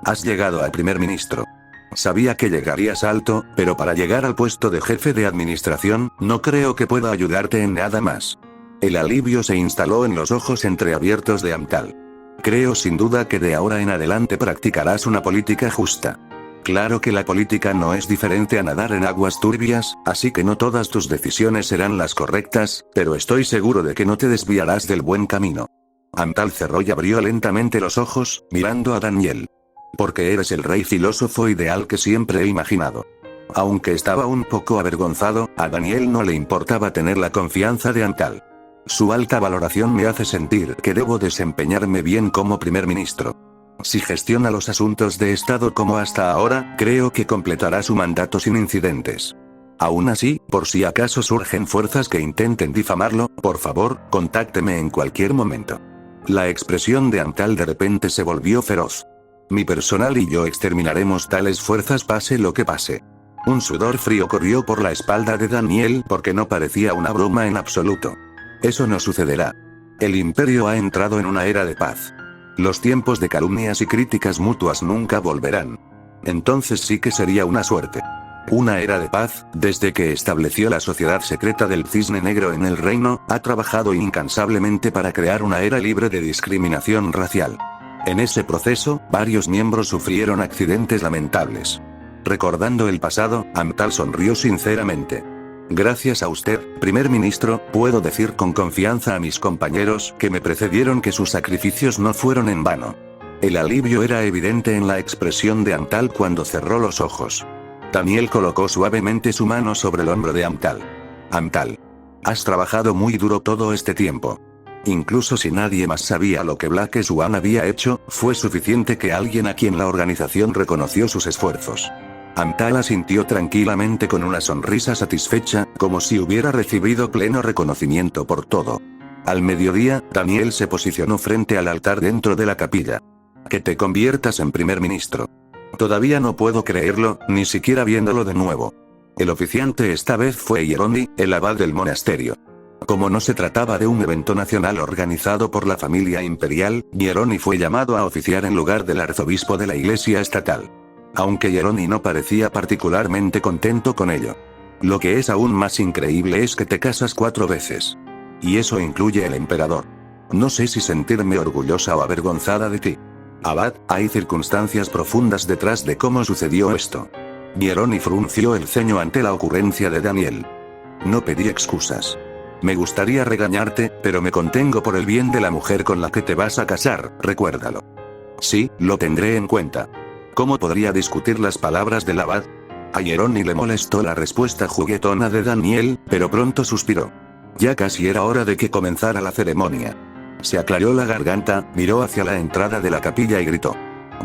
Has llegado a primer ministro. Sabía que llegarías alto, pero para llegar al puesto de jefe de administración, no creo que pueda ayudarte en nada más. El alivio se instaló en los ojos entreabiertos de Amtal. Creo sin duda que de ahora en adelante practicarás una política justa. Claro que la política no es diferente a nadar en aguas turbias, así que no todas tus decisiones serán las correctas, pero estoy seguro de que no te desviarás del buen camino. Amtal cerró y abrió lentamente los ojos, mirando a Daniel. Porque eres el rey filósofo ideal que siempre he imaginado. Aunque estaba un poco avergonzado, a Daniel no le importaba tener la confianza de Amtal. Su alta valoración me hace sentir que debo desempeñarme bien como primer ministro. Si gestiona los asuntos de Estado como hasta ahora, creo que completará su mandato sin incidentes. Aún así, por si acaso surgen fuerzas que intenten difamarlo, por favor, contácteme en cualquier momento. La expresión de Amtal de repente se volvió feroz. Mi personal y yo exterminaremos tales fuerzas pase lo que pase. Un sudor frío corrió por la espalda de Daniel porque no parecía una broma en absoluto. Eso no sucederá. El imperio ha entrado en una era de paz. Los tiempos de calumnias y críticas mutuas nunca volverán. Entonces sí que sería una suerte. Una era de paz, desde que estableció la sociedad secreta del Cisne Negro en el reino, ha trabajado incansablemente para crear una era libre de discriminación racial. En ese proceso, varios miembros sufrieron accidentes lamentables. Recordando el pasado, Amtal sonrió sinceramente. Gracias a usted, primer ministro, puedo decir con confianza a mis compañeros que me precedieron que sus sacrificios no fueron en vano. El alivio era evidente en la expresión de Amtal cuando cerró los ojos. Daniel colocó suavemente su mano sobre el hombro de Amtal. Amtal. Has trabajado muy duro todo este tiempo. Incluso si nadie más sabía lo que Black Swan había hecho, fue suficiente que alguien a quien la organización reconoció sus esfuerzos. Amtal asintió tranquilamente con una sonrisa satisfecha, como si hubiera recibido pleno reconocimiento por todo. Al mediodía, Daniel se posicionó frente al altar dentro de la capilla. Que te conviertas en primer ministro. Todavía no puedo creerlo, ni siquiera viéndolo de nuevo. El oficiante esta vez fue Hieroni, el abad del monasterio. Como no se trataba de un evento nacional organizado por la familia imperial, Hieroni fue llamado a oficiar en lugar del arzobispo de la iglesia estatal. Aunque Hieroni no parecía particularmente contento con ello. Lo que es aún más increíble es que te casas 4 veces. Y eso incluye el emperador. No sé si sentirme orgullosa o avergonzada de ti. Abad, hay circunstancias profundas detrás de cómo sucedió esto. Hieroni frunció el ceño ante la ocurrencia de Daniel. No pedí excusas. Me gustaría regañarte, pero me contengo por el bien de la mujer con la que te vas a casar, recuérdalo. Sí, lo tendré en cuenta. ¿Cómo podría discutir las palabras del abad? A Hieroni le molestó la respuesta juguetona de Daniel, pero pronto suspiró. Ya casi era hora de que comenzara la ceremonia. Se aclaró la garganta, miró hacia la entrada de la capilla y gritó.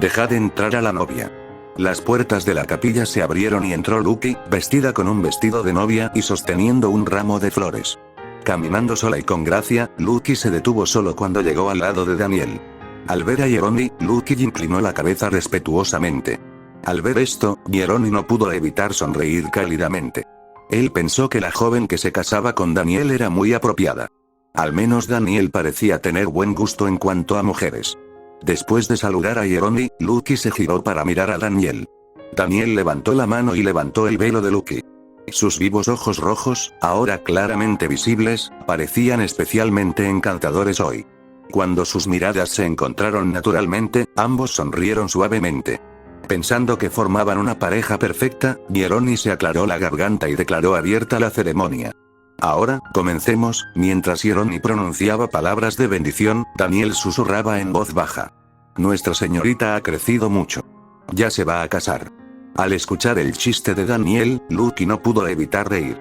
Dejad entrar a la novia. Las puertas de la capilla se abrieron y entró Lucky, vestida con un vestido de novia y sosteniendo un ramo de flores. Caminando sola y con gracia, Lucky se detuvo solo cuando llegó al lado de Daniel. Al ver a Hieroni, Lucky inclinó la cabeza respetuosamente. Al ver esto, Hieroni no pudo evitar sonreír cálidamente. Él pensó que la joven que se casaba con Daniel era muy apropiada. Al menos Daniel parecía tener buen gusto en cuanto a mujeres. Después de saludar a Hieroni, Lucky se giró para mirar a Daniel. Daniel levantó la mano y levantó el velo de Lucky. Sus vivos ojos rojos, ahora claramente visibles, parecían especialmente encantadores hoy. Cuando sus miradas se encontraron naturalmente, ambos sonrieron suavemente. Pensando que formaban una pareja perfecta, Hieroni se aclaró la garganta y declaró abierta la ceremonia. Ahora, comencemos. Mientras Hieroni pronunciaba palabras de bendición, Daniel susurraba en voz baja. Nuestra señorita ha crecido mucho. Ya se va a casar. Al escuchar el chiste de Daniel, Lucky no pudo evitar reír.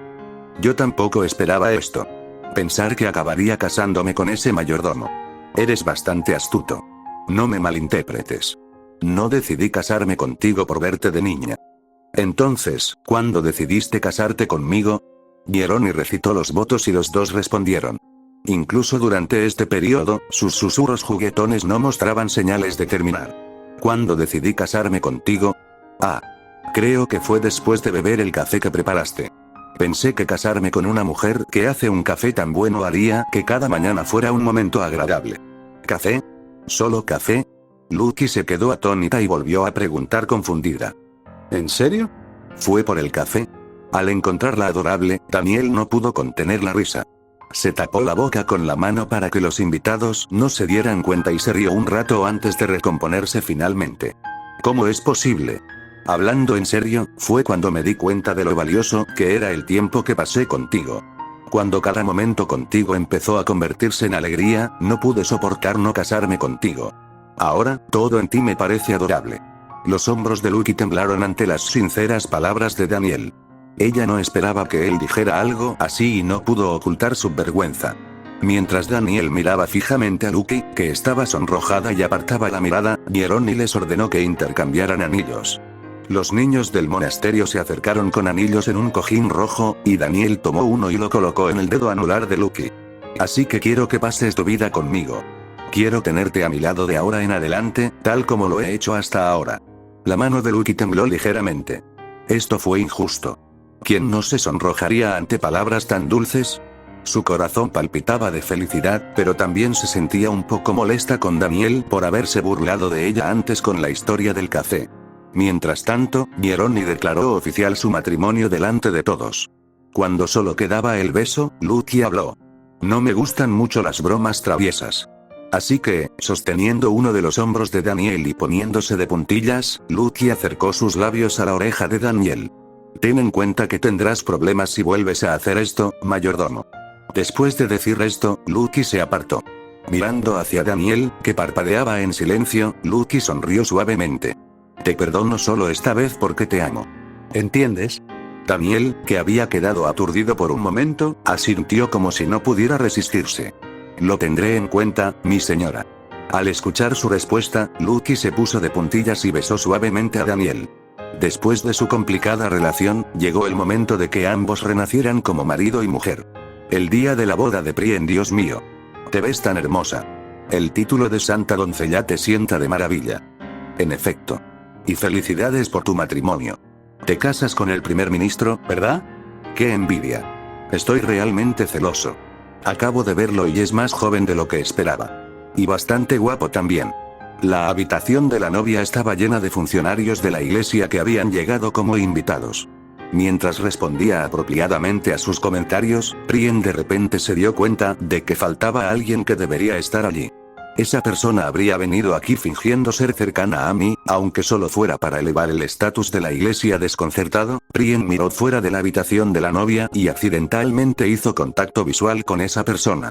Yo tampoco esperaba esto. Pensar que acabaría casándome con ese mayordomo. Eres bastante astuto. No me malinterpretes. No decidí casarme contigo por verte de niña. Entonces, ¿cuándo decidiste casarte conmigo? Hieroni recitó los votos y los dos respondieron. Incluso durante este periodo, sus susurros juguetones no mostraban señales de terminar. ¿Cuándo decidí casarme contigo? Creo que fue después de beber el café que preparaste. Pensé que casarme con una mujer que hace un café tan bueno haría que cada mañana fuera un momento agradable. ¿Café? ¿Solo café? Lucky se quedó atónita y volvió a preguntar confundida. ¿En serio? ¿Fue por el café? Al encontrarla adorable, Daniel no pudo contener la risa. Se tapó la boca con la mano para que los invitados no se dieran cuenta y se rió un rato antes de recomponerse finalmente. ¿Cómo es posible? Hablando en serio, fue cuando me di cuenta de lo valioso que era el tiempo que pasé contigo. Cuando cada momento contigo empezó a convertirse en alegría, no pude soportar no casarme contigo. Ahora, todo en ti me parece adorable. Los hombros de Lucky temblaron ante las sinceras palabras de Daniel. Ella no esperaba que él dijera algo así y no pudo ocultar su vergüenza. Mientras Daniel miraba fijamente a Lucky, que estaba sonrojada y apartaba la mirada, Hieroni les ordenó que intercambiaran anillos. Los niños del monasterio se acercaron con anillos en un cojín rojo, y Daniel tomó uno y lo colocó en el dedo anular de Lucky. Así que quiero que pases tu vida conmigo. Quiero tenerte a mi lado de ahora en adelante, tal como lo he hecho hasta ahora. La mano de Lucky tembló ligeramente. Esto fue injusto. ¿Quién no se sonrojaría ante palabras tan dulces? Su corazón palpitaba de felicidad, pero también se sentía un poco molesta con Daniel por haberse burlado de ella antes con la historia del café. Mientras tanto, Mieroni declaró oficial su matrimonio delante de todos. Cuando solo quedaba el beso, Lucky habló. No me gustan mucho las bromas traviesas. Así que, sosteniendo uno de los hombros de Daniel y poniéndose de puntillas, Lucky acercó sus labios a la oreja de Daniel. Ten en cuenta que tendrás problemas si vuelves a hacer esto, mayordomo. Después de decir esto, Lucky se apartó. Mirando hacia Daniel, que parpadeaba en silencio, Lucky sonrió suavemente. Te perdono solo esta vez porque te amo. ¿Entiendes? Daniel, que había quedado aturdido por un momento, asintió como si no pudiera resistirse. Lo tendré en cuenta, mi señora. Al escuchar su respuesta, Lucky se puso de puntillas y besó suavemente a Daniel. Después de su complicada relación, llegó el momento de que ambos renacieran como marido y mujer. El día de la boda de Prien, Dios mío. Te ves tan hermosa. El título de santa doncella te sienta de maravilla. En efecto. Y felicidades por tu matrimonio. Te casas con el primer ministro, ¿verdad? ¡Qué envidia! Estoy realmente celoso. Acabo de verlo y es más joven de lo que esperaba. Y bastante guapo también. La habitación de la novia estaba llena de funcionarios de la iglesia que habían llegado como invitados. Mientras respondía apropiadamente a sus comentarios, Prien de repente se dio cuenta de que faltaba alguien que debería estar allí. Esa persona habría venido aquí fingiendo ser cercana a mí, aunque solo fuera para elevar el estatus de la iglesia. Desconcertado, Prien miró fuera de la habitación de la novia y accidentalmente hizo contacto visual con esa persona.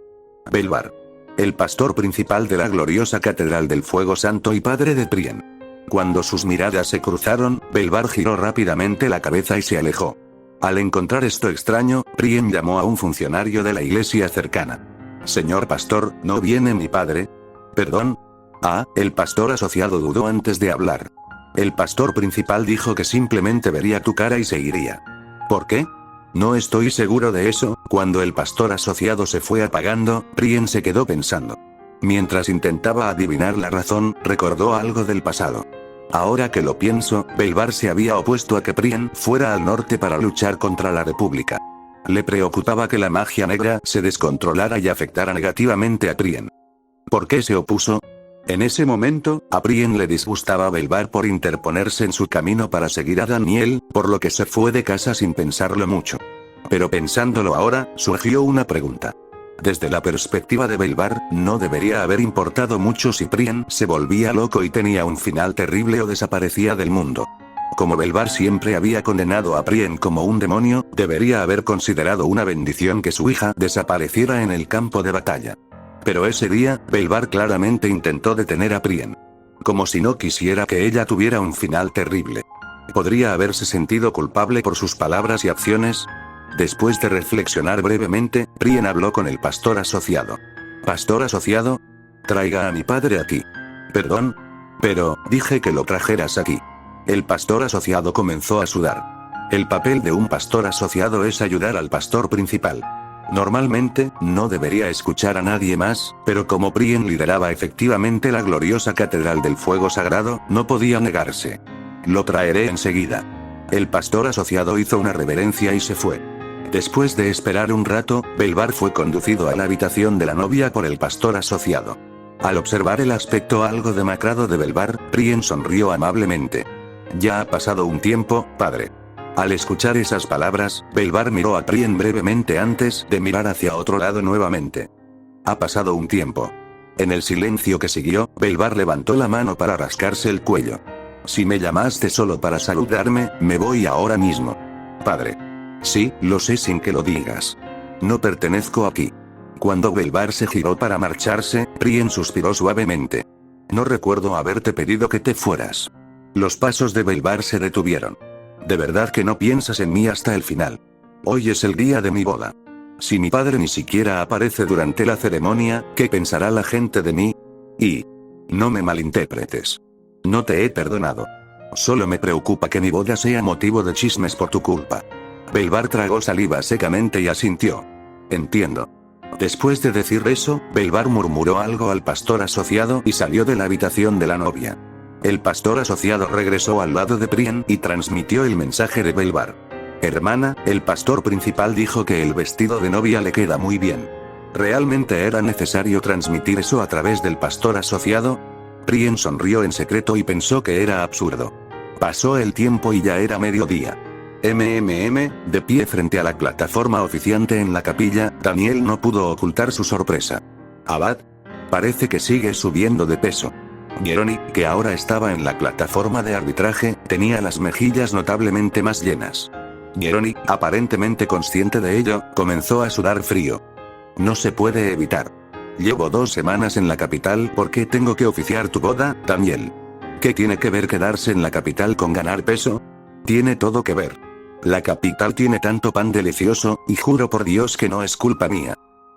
Belvar. El pastor principal de la gloriosa Catedral del Fuego Santo y padre de Prien. Cuando sus miradas se cruzaron, Belvar giró rápidamente la cabeza y se alejó. Al encontrar esto extraño, Prien llamó a un funcionario de la iglesia cercana. Señor pastor, ¿no viene mi padre? ¿Perdón? El pastor asociado dudó antes de hablar. El pastor principal dijo que simplemente vería tu cara y se iría. ¿Por qué? No estoy seguro de eso. Cuando el pastor asociado se fue apagando, Prien se quedó pensando. Mientras intentaba adivinar la razón, recordó algo del pasado. Ahora que lo pienso, Belvar se había opuesto a que Prien fuera al norte para luchar contra la República. Le preocupaba que la magia negra se descontrolara y afectara negativamente a Prien. ¿Por qué se opuso? En ese momento, a Prien le disgustaba Belvar por interponerse en su camino para seguir a Daniel, por lo que se fue de casa sin pensarlo mucho. Pero pensándolo ahora, surgió una pregunta. Desde la perspectiva de Belvar, no debería haber importado mucho si Prien se volvía loco y tenía un final terrible o desaparecía del mundo. Como Belvar siempre había condenado a Prien como un demonio, debería haber considerado una bendición que su hija desapareciera en el campo de batalla. Pero ese día, Belvar claramente intentó detener a Prien. Como si no quisiera que ella tuviera un final terrible. ¿Podría haberse sentido culpable por sus palabras y acciones? Después de reflexionar brevemente, Prien habló con el pastor asociado. ¿Pastor asociado? Traiga a mi padre aquí. ¿Perdón? Pero, dije que lo trajeras aquí. El pastor asociado comenzó a sudar. El papel de un pastor asociado es ayudar al pastor principal. Normalmente, no debería escuchar a nadie más, pero como Prien lideraba efectivamente la gloriosa Catedral del Fuego Sagrado, no podía negarse. Lo traeré enseguida. El pastor asociado hizo una reverencia y se fue. Después de esperar un rato, Belvar fue conducido a la habitación de la novia por el pastor asociado. Al observar el aspecto algo demacrado de Belvar, Prien sonrió amablemente. Ya ha pasado un tiempo, padre. Al escuchar esas palabras, Belvar miró a Prien brevemente antes de mirar hacia otro lado nuevamente. Ha pasado un tiempo. En el silencio que siguió, Belvar levantó la mano para rascarse el cuello. Si me llamaste solo para saludarme, me voy ahora mismo. Padre. Sí, lo sé sin que lo digas. No pertenezco aquí. Cuando Belvar se giró para marcharse, Prien suspiró suavemente. No recuerdo haberte pedido que te fueras. Los pasos de Belvar se detuvieron. ¿De verdad que no piensas en mí hasta el final? Hoy es el día de mi boda. Si mi padre ni siquiera aparece durante la ceremonia, ¿qué pensará la gente de mí? Y... no me malinterpretes. No te he perdonado. Solo me preocupa que mi boda sea motivo de chismes por tu culpa. Belvar tragó saliva secamente y asintió. Entiendo. Después de decir eso, Belvar murmuró algo al pastor asociado y salió de la habitación de la novia. El pastor asociado regresó al lado de Prien y transmitió el mensaje de Belvar. Hermana, el pastor principal dijo que el vestido de novia le queda muy bien. ¿Realmente era necesario transmitir eso a través del pastor asociado? Prien sonrió en secreto y pensó que era absurdo. Pasó el tiempo y ya era mediodía. De pie frente a la plataforma oficiante en la capilla, Daniel no pudo ocultar su sorpresa. Abad, parece que sigue subiendo de peso. Jeroni, que ahora estaba en la plataforma de arbitraje, tenía las mejillas notablemente más llenas. Jeroni, aparentemente consciente de ello, comenzó a sudar frío. No se puede evitar. Llevo 2 semanas en la capital porque tengo que oficiar tu boda, Daniel. ¿Qué tiene que ver quedarse en la capital con ganar peso? Tiene todo que ver. La capital tiene tanto pan delicioso, y juro por Dios que no es culpa mía.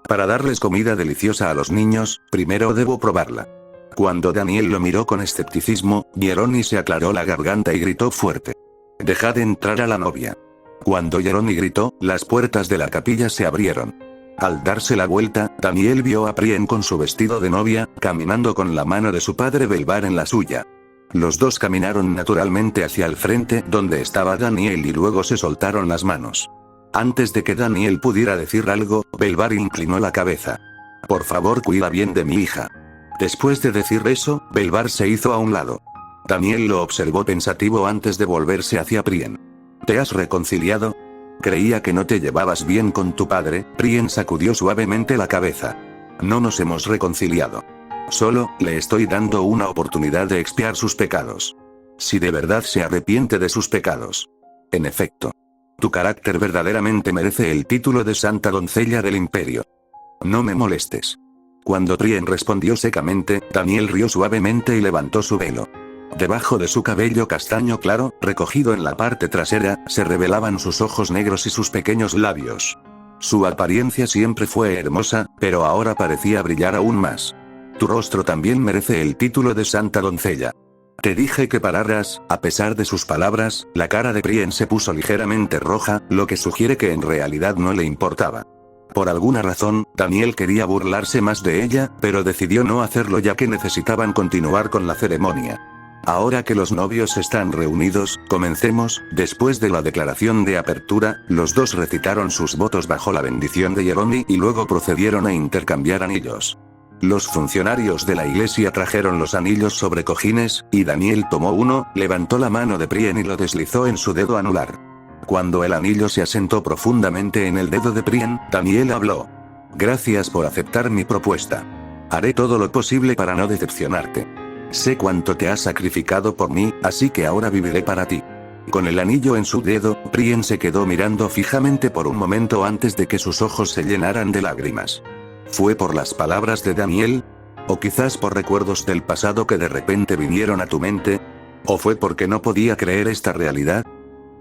Para darles comida deliciosa a los niños, primero debo probarla. Cuando Daniel lo miró con escepticismo, Jeroni se aclaró la garganta y gritó fuerte. Dejad entrar a la novia. Cuando Jeroni gritó, las puertas de la capilla se abrieron. Al darse la vuelta, Daniel vio a Prien con su vestido de novia, caminando con la mano de su padre Belvar en la suya. Los dos caminaron naturalmente hacia el frente donde estaba Daniel y luego se soltaron las manos. Antes de que Daniel pudiera decir algo, Belvar inclinó la cabeza. Por favor, cuida bien de mi hija. Después de decir eso, Belvar se hizo a un lado. Daniel lo observó pensativo antes de volverse hacia Prien. ¿Te has reconciliado? Creía que no te llevabas bien con tu padre. Prien sacudió suavemente la cabeza. No nos hemos reconciliado. Solo, le estoy dando una oportunidad de expiar sus pecados. Si de verdad se arrepiente de sus pecados. En efecto. Tu carácter verdaderamente merece el título de Santa Doncella del Imperio. No me molestes. Cuando Prien respondió secamente, Daniel rió suavemente y levantó su velo. Debajo de su cabello castaño claro, recogido en la parte trasera, se revelaban sus ojos negros y sus pequeños labios. Su apariencia siempre fue hermosa, pero ahora parecía brillar aún más. Tu rostro también merece el título de Santa Doncella. Te dije que pararas. A pesar de sus palabras, la cara de Prien se puso ligeramente roja, lo que sugiere que en realidad no le importaba. Por alguna razón, Daniel quería burlarse más de ella, pero decidió no hacerlo ya que necesitaban continuar con la ceremonia. Ahora que los novios están reunidos, comencemos. Después de la declaración de apertura, los dos recitaron sus votos bajo la bendición de Jeroni y luego procedieron a intercambiar anillos. Los funcionarios de la iglesia trajeron los anillos sobre cojines, y Daniel tomó uno, levantó la mano de Prien y lo deslizó en su dedo anular. Cuando el anillo se asentó profundamente en el dedo de Prien, Daniel habló. Gracias por aceptar mi propuesta. Haré todo lo posible para no decepcionarte. Sé cuánto te has sacrificado por mí, así que ahora viviré para ti. Con el anillo en su dedo, Prien se quedó mirando fijamente por un momento antes de que sus ojos se llenaran de lágrimas. ¿Fue por las palabras de Daniel? ¿O quizás por recuerdos del pasado que de repente vinieron a tu mente? ¿O fue porque no podía creer esta realidad?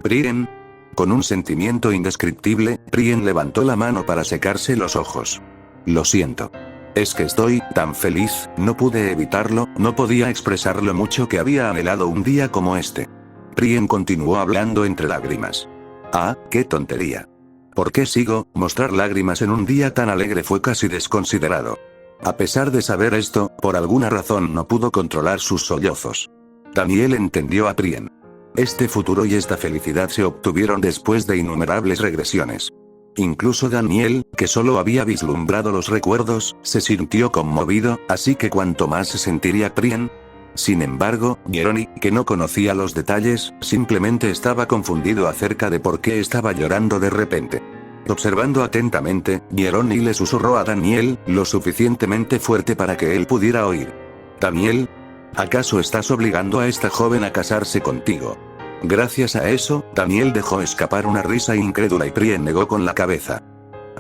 Prien. Con un sentimiento indescriptible, Prien levantó la mano para secarse los ojos. Lo siento. Es que estoy tan feliz, no pude evitarlo, no podía expresar lo mucho que había anhelado un día como este. Prien continuó hablando entre lágrimas. Ah, qué tontería. ¿Por qué sigo? Mostrar lágrimas en un día tan alegre fue casi desconsiderado. A pesar de saber esto, por alguna razón no pudo controlar sus sollozos. Daniel entendió a Prien. Este futuro y esta felicidad se obtuvieron después de innumerables regresiones. Incluso Daniel, que solo había vislumbrado los recuerdos, se sintió conmovido, así que cuanto más se sentiría Prien. Sin embargo, Jeroni, que no conocía los detalles, simplemente estaba confundido acerca de por qué estaba llorando de repente. Observando atentamente, Jeroni le susurró a Daniel, lo suficientemente fuerte para que él pudiera oír. Daniel, ¿acaso estás obligando a esta joven a casarse contigo? Gracias a eso, Daniel dejó escapar una risa incrédula y Prien negó con la cabeza.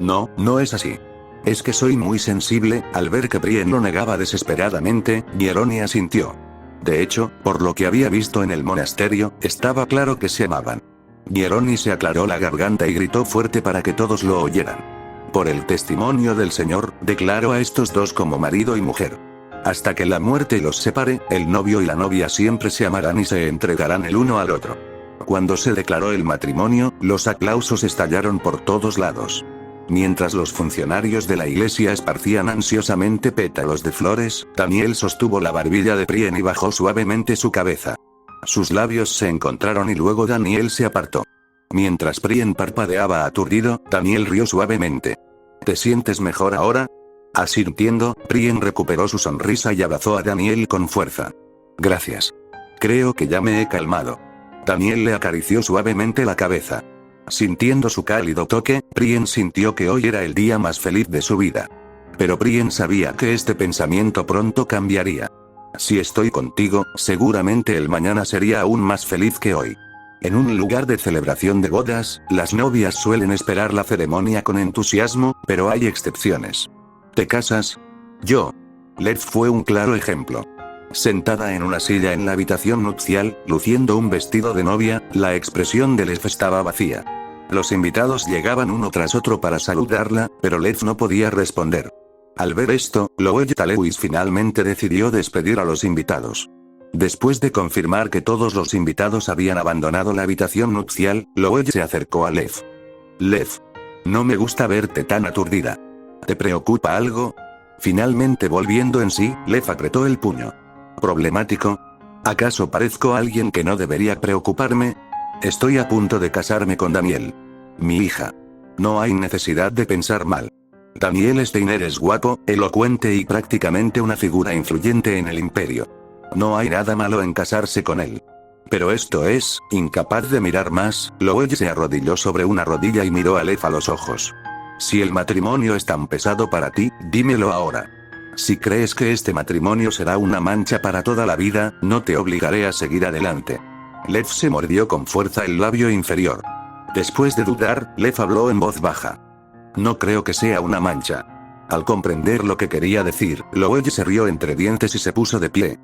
No, no es así. Es que soy muy sensible. Al ver que Prien lo negaba desesperadamente, Jeroni asintió. De hecho, por lo que había visto en el monasterio, estaba claro que se amaban. Jeroni se aclaró la garganta y gritó fuerte para que todos lo oyeran. Por el testimonio del Señor, declaro a estos dos como marido y mujer. Hasta que la muerte los separe, el novio y la novia siempre se amarán y se entregarán el uno al otro. Cuando se declaró el matrimonio, los aplausos estallaron por todos lados. Mientras los funcionarios de la iglesia esparcían ansiosamente pétalos de flores, Daniel sostuvo la barbilla de Prien y bajó suavemente su cabeza. Sus labios se encontraron y luego Daniel se apartó. Mientras Prien parpadeaba aturdido, Daniel rió suavemente. ¿Te sientes mejor ahora? Asintiendo, Prien recuperó su sonrisa y abrazó a Daniel con fuerza. Gracias. Creo que ya me he calmado. Daniel le acarició suavemente la cabeza. Sintiendo su cálido toque, Prien sintió que hoy era el día más feliz de su vida. Pero Prien sabía que este pensamiento pronto cambiaría. Si estoy contigo, seguramente el mañana sería aún más feliz que hoy. En un lugar de celebración de bodas, las novias suelen esperar la ceremonia con entusiasmo, pero hay excepciones. ¿Te casas? Yo. Lev fue un claro ejemplo. Sentada en una silla en la habitación nupcial, luciendo un vestido de novia, la expresión de Lev estaba vacía. Los invitados llegaban uno tras otro para saludarla, pero Lev no podía responder. Al ver esto, Loeya Talewis finalmente decidió despedir a los invitados. Después de confirmar que todos los invitados habían abandonado la habitación nupcial, Loeya se acercó a Lev. Lev. No me gusta verte tan aturdida. ¿Te preocupa algo? Finalmente volviendo en sí, Lev apretó el puño. ¿Problemático? ¿Acaso parezco alguien que no debería preocuparme? Estoy a punto de casarme con Daniel. Mi hija. No hay necesidad de pensar mal. Daniel Steiner es guapo, elocuente y prácticamente una figura influyente en el imperio. No hay nada malo en casarse con él. Pero esto es, incapaz de mirar más, Loeya se arrodilló sobre una rodilla y miró a Lev a los ojos. Si el matrimonio es tan pesado para ti, dímelo ahora. Si crees que este matrimonio será una mancha para toda la vida, no te obligaré a seguir adelante. Lev se mordió con fuerza el labio inferior. Después de dudar, Lev habló en voz baja. No creo que sea una mancha. Al comprender lo que quería decir, Loeya se rió entre dientes y se puso de pie.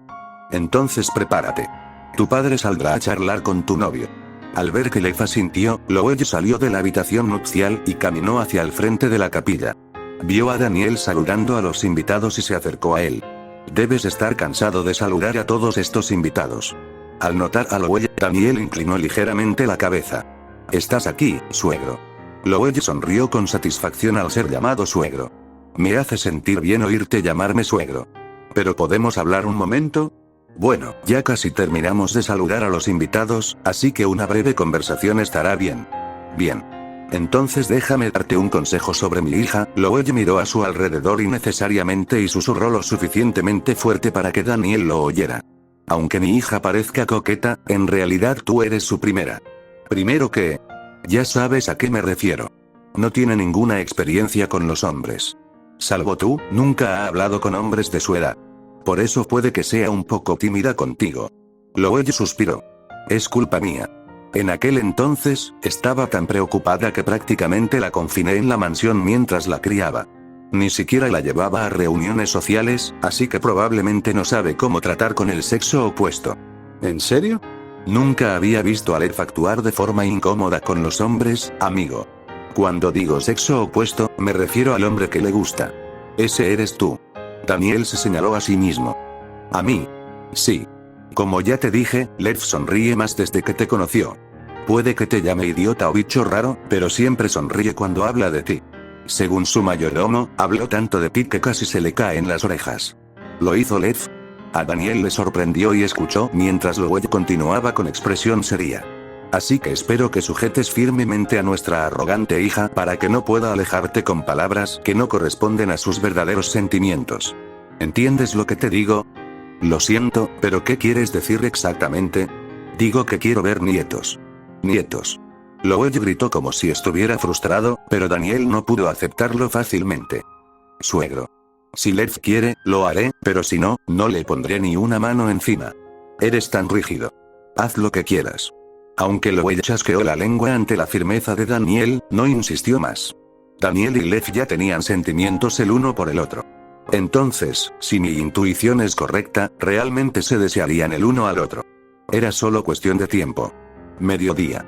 Entonces prepárate. Tu padre saldrá a charlar con tu novio. Al ver que Lev asintió, Loeya salió de la habitación nupcial y caminó hacia el frente de la capilla. Vio a Daniel saludando a los invitados y se acercó a él. Debes estar cansado de saludar a todos estos invitados. Al notar a Loeya, Daniel inclinó ligeramente la cabeza. Estás aquí, suegro. Loeya sonrió con satisfacción al ser llamado suegro. Me hace sentir bien oírte llamarme suegro. ¿Pero podemos hablar un momento? Bueno, ya casi terminamos de saludar a los invitados, así que una breve conversación estará bien. Bien. Entonces déjame darte un consejo sobre mi hija. Loeya miró a su alrededor innecesariamente y susurró lo suficientemente fuerte para que Daniel lo oyera. Aunque mi hija parezca coqueta, en realidad tú eres su primera. Primero que... Ya sabes a qué me refiero. No tiene ninguna experiencia con los hombres. Salvo tú, nunca ha hablado con hombres de su edad. Por eso puede que sea un poco tímida contigo. Loeya suspiró. Es culpa mía. En aquel entonces, estaba tan preocupada que prácticamente la confiné en la mansión mientras la criaba. Ni siquiera la llevaba a reuniones sociales, así que probablemente no sabe cómo tratar con el sexo opuesto. ¿En serio? Nunca había visto a Lev actuar de forma incómoda con los hombres, amigo. Cuando digo sexo opuesto, me refiero al hombre que le gusta. Ese eres tú. Daniel se señaló a sí mismo. ¿A mí? Sí. Como ya te dije, Lev sonríe más desde que te conoció. Puede que te llame idiota o bicho raro, pero siempre sonríe cuando habla de ti. Según su mayordomo, habló tanto de ti que casi se le caen las orejas. ¿Lo hizo Lev? A Daniel le sorprendió y escuchó mientras Loeya continuaba con expresión seria. Así que espero que sujetes firmemente a nuestra arrogante hija para que no pueda alejarte con palabras que no corresponden a sus verdaderos sentimientos. ¿Entiendes lo que te digo? Lo siento, pero ¿qué quieres decir exactamente? Digo que quiero ver nietos. Nietos. Loeya gritó como si estuviera frustrado, pero Daniel no pudo aceptarlo fácilmente. Suegro. Si Lev quiere, lo haré, pero si no, no le pondré ni una mano encima. Eres tan rígido. Haz lo que quieras. Aunque Loeya chasqueó la lengua ante la firmeza de Daniel, no insistió más. Daniel y Lev ya tenían sentimientos el uno por el otro. Entonces, si mi intuición es correcta, realmente se desearían el uno al otro. Era solo cuestión de tiempo. Mediodía.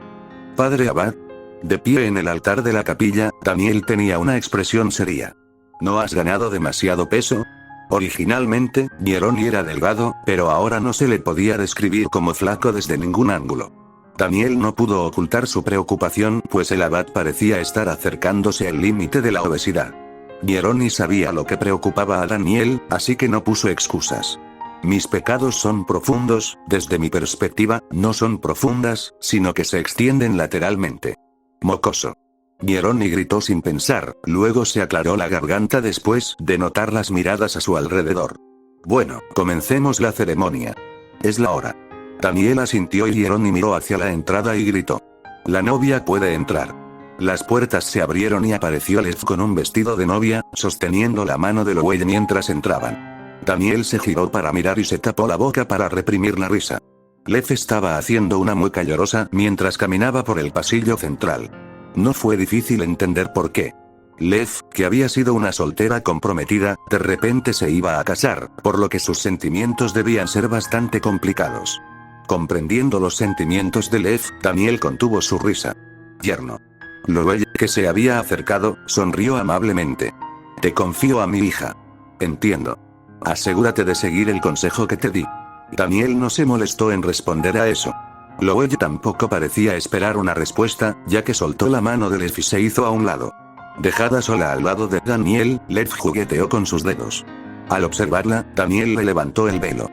Padre Abad. De pie en el altar de la capilla, Daniel tenía una expresión seria. ¿No has ganado demasiado peso? Originalmente, Nieroni era delgado, pero ahora no se le podía describir como flaco desde ningún ángulo. Daniel no pudo ocultar su preocupación, pues el abad parecía estar acercándose al límite de la obesidad. Nieroni sabía lo que preocupaba a Daniel, así que no puso excusas. Mis pecados son profundos, desde mi perspectiva, no son profundas, sino que se extienden lateralmente. Mocoso. Hieroni gritó sin pensar, luego se aclaró la garganta después de notar las miradas a su alrededor. Bueno, comencemos la ceremonia. Es la hora. Daniel asintió y Hieroni miró hacia la entrada y gritó. La novia puede entrar. Las puertas se abrieron y apareció Lev con un vestido de novia, sosteniendo la mano de Lowell mientras entraban. Daniel se giró para mirar y se tapó la boca para reprimir la risa. Lev estaba haciendo una mueca llorosa mientras caminaba por el pasillo central. No fue difícil entender por qué. Lev, que había sido una soltera comprometida, de repente se iba a casar, por lo que sus sentimientos debían ser bastante complicados. Comprendiendo los sentimientos de Lev, Daniel contuvo su risa. Yerno. Lowell, que se había acercado, sonrió amablemente. Te confío a mi hija. Entiendo. Asegúrate de seguir el consejo que te di. Daniel no se molestó en responder a eso. Lowell tampoco parecía esperar una respuesta, ya que soltó la mano de Lev y se hizo a un lado. Dejada sola al lado de Daniel, Lev jugueteó con sus dedos. Al observarla, Daniel le levantó el velo.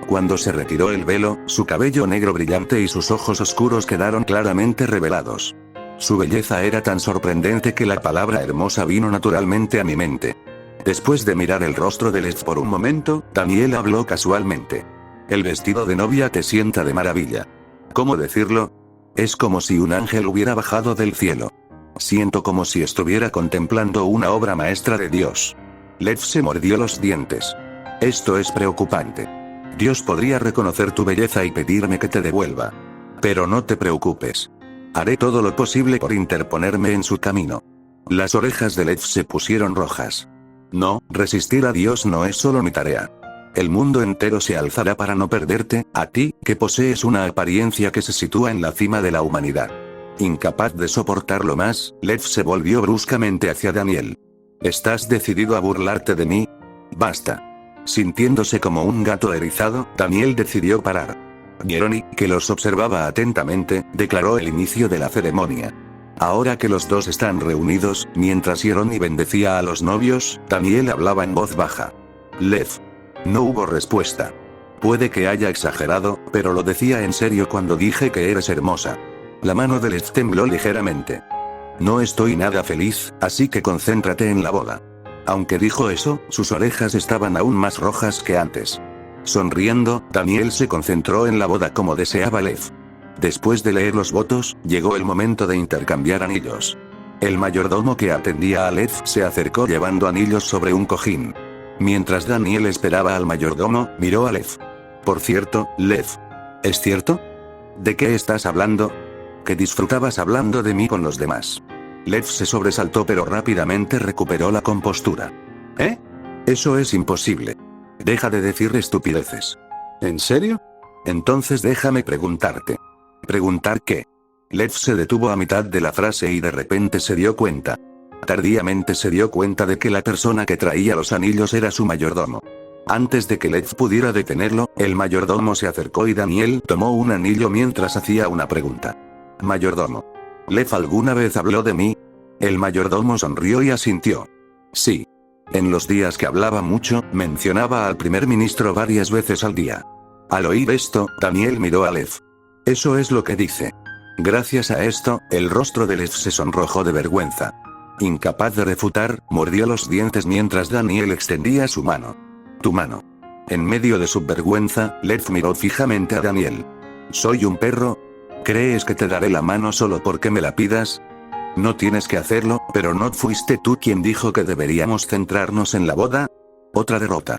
Cuando se retiró el velo, su cabello negro brillante y sus ojos oscuros quedaron claramente revelados. Su belleza era tan sorprendente que la palabra hermosa vino naturalmente a mi mente. Después de mirar el rostro de Lev por un momento, Daniel habló casualmente. El vestido de novia te sienta de maravilla. ¿Cómo decirlo? Es como si un ángel hubiera bajado del cielo. Siento como si estuviera contemplando una obra maestra de Dios. Lev se mordió los dientes. Esto es preocupante. Dios podría reconocer tu belleza y pedirme que te devuelva. Pero no te preocupes. Haré todo lo posible por interponerme en su camino. Las orejas de Lev se pusieron rojas. No, resistir a Dios no es solo mi tarea. El mundo entero se alzará para no perderte, a ti, que posees una apariencia que se sitúa en la cima de la humanidad. Incapaz de soportarlo más, Lev se volvió bruscamente hacia Daniel. ¿Estás decidido a burlarte de mí? Basta. Sintiéndose como un gato erizado, Daniel decidió parar. Hieroni, que los observaba atentamente, declaró el inicio de la ceremonia. Ahora que los dos están reunidos, mientras Hieroni bendecía a los novios, Daniel hablaba en voz baja. Lev. No hubo respuesta. Puede que haya exagerado, pero lo decía en serio cuando dije que eres hermosa. La mano de Lev tembló ligeramente. No estoy nada feliz, así que concéntrate en la boda. Aunque dijo eso, sus orejas estaban aún más rojas que antes. Sonriendo, Daniel se concentró en la boda como deseaba Lev. Después de leer los votos, llegó el momento de intercambiar anillos. El mayordomo que atendía a Lev se acercó llevando anillos sobre un cojín. Mientras Daniel esperaba al mayordomo, miró a Lev. Por cierto, Lev. ¿Es cierto? ¿De qué estás hablando? Que disfrutabas hablando de mí con los demás. Lev se sobresaltó pero rápidamente recuperó la compostura. ¿Eh? Eso es imposible. Deja de decir estupideces. ¿En serio? Entonces déjame preguntarte. ¿Preguntar qué? Lev se detuvo a mitad de la frase y de repente se dio cuenta. Tardíamente se dio cuenta de que la persona que traía los anillos era su mayordomo. Antes de que Lev pudiera detenerlo, el mayordomo se acercó y Daniel tomó un anillo mientras hacía una pregunta. Mayordomo. ¿Lev alguna vez habló de mí? El mayordomo sonrió y asintió. Sí. En los días que hablaba mucho, mencionaba al primer ministro varias veces al día. Al oír esto, Daniel miró a Lev. Eso es lo que dice. Gracias a esto, el rostro de Lev se sonrojó de vergüenza. Incapaz de refutar, mordió los dientes mientras Daniel extendía su mano. Tu mano. En medio de su vergüenza, Lev miró fijamente a Daniel. ¿Soy un perro? ¿Crees que te daré la mano solo porque me la pidas? No tienes que hacerlo, pero ¿no fuiste tú quien dijo que deberíamos centrarnos en la boda? Otra derrota.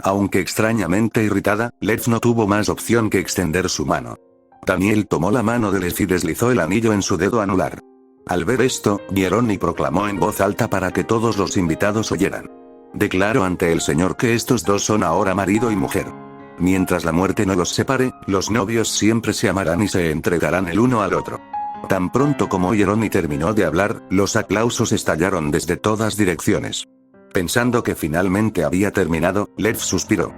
Aunque extrañamente irritada, Lev no tuvo más opción que extender su mano. Daniel tomó la mano de Lev y deslizó el anillo en su dedo anular. Al ver esto, Hieroni proclamó en voz alta para que todos los invitados oyeran. Declaro ante el Señor que estos dos son ahora marido y mujer. Mientras la muerte no los separe, los novios siempre se amarán y se entregarán el uno al otro. Tan pronto como Hieroni terminó de hablar, los aplausos estallaron desde todas direcciones. Pensando que finalmente había terminado, Lev suspiró.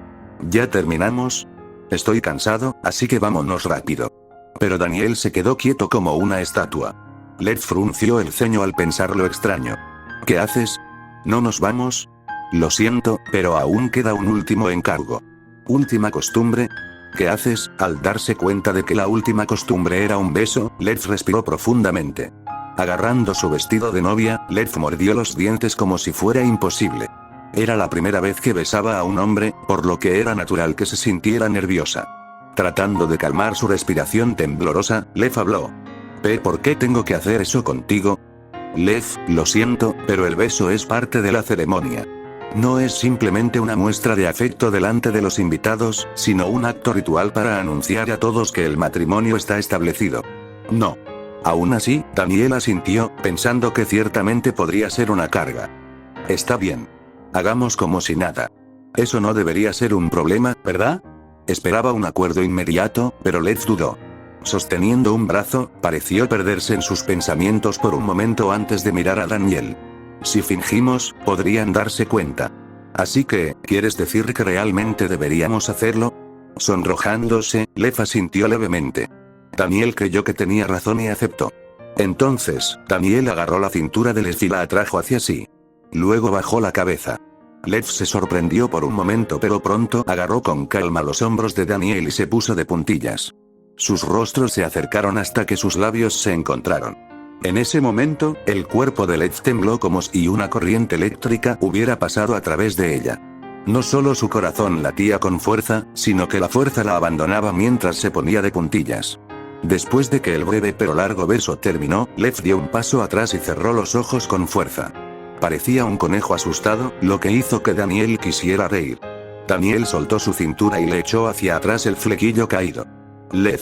¿Ya terminamos? Estoy cansado, así que vámonos rápido. Pero Daniel se quedó quieto como una estatua. Lev frunció el ceño al pensar lo extraño. ¿Qué haces? ¿No nos vamos? Lo siento, pero aún queda un último encargo. ¿Última costumbre? ¿Qué haces? Al darse cuenta de que la última costumbre era un beso, Lev respiró profundamente. Agarrando su vestido de novia, Lev mordió los dientes como si fuera imposible. Era la primera vez que besaba a un hombre, por lo que era natural que se sintiera nerviosa. Tratando de calmar su respiración temblorosa, Lev habló. ¿Por qué tengo que hacer eso contigo? Lev, lo siento, pero el beso es parte de la ceremonia. No es simplemente una muestra de afecto delante de los invitados, sino un acto ritual para anunciar a todos que el matrimonio está establecido. No. Aún así, Daniel asintió, pensando que ciertamente podría ser una carga. Está bien. Hagamos como si nada. Eso no debería ser un problema, ¿verdad? Esperaba un acuerdo inmediato, pero Lev dudó. Sosteniendo un brazo, pareció perderse en sus pensamientos por un momento antes de mirar a Daniel. Si fingimos, podrían darse cuenta. Así que, ¿quieres decir que realmente deberíamos hacerlo? Sonrojándose, Lev asintió levemente. Daniel creyó que tenía razón y aceptó. Entonces, Daniel agarró la cintura de Lev y la atrajo hacia sí. Luego bajó la cabeza. Lev se sorprendió por un momento, pero pronto agarró con calma los hombros de Daniel y se puso de puntillas. Sus rostros se acercaron hasta que sus labios se encontraron. En ese momento, el cuerpo de Lev tembló como si una corriente eléctrica hubiera pasado a través de ella. No solo su corazón latía con fuerza, sino que la fuerza la abandonaba mientras se ponía de puntillas. Después de que el breve pero largo beso terminó, Lev dio un paso atrás y cerró los ojos con fuerza. Parecía un conejo asustado, lo que hizo que Daniel quisiera reír. Daniel soltó su cintura y le echó hacia atrás el flequillo caído. Lev.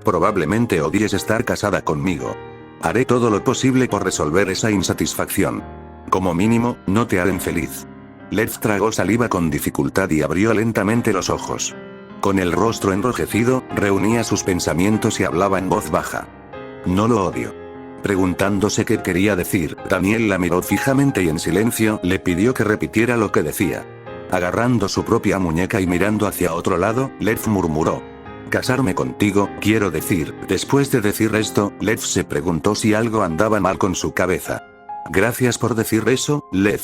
Probablemente odies estar casada conmigo. Haré todo lo posible por resolver esa insatisfacción. Como mínimo, no te haré feliz. Lev tragó saliva con dificultad y abrió lentamente los ojos. Con el rostro enrojecido, reunía sus pensamientos y hablaba en voz baja. No lo odio. Preguntándose qué quería decir, Daniel la miró fijamente y en silencio le pidió que repitiera lo que decía. Agarrando su propia muñeca y mirando hacia otro lado, Lev murmuró. Casarme contigo, quiero decir. Después de decir esto, Lev se preguntó si algo andaba mal con su cabeza. Gracias por decir eso, Lev.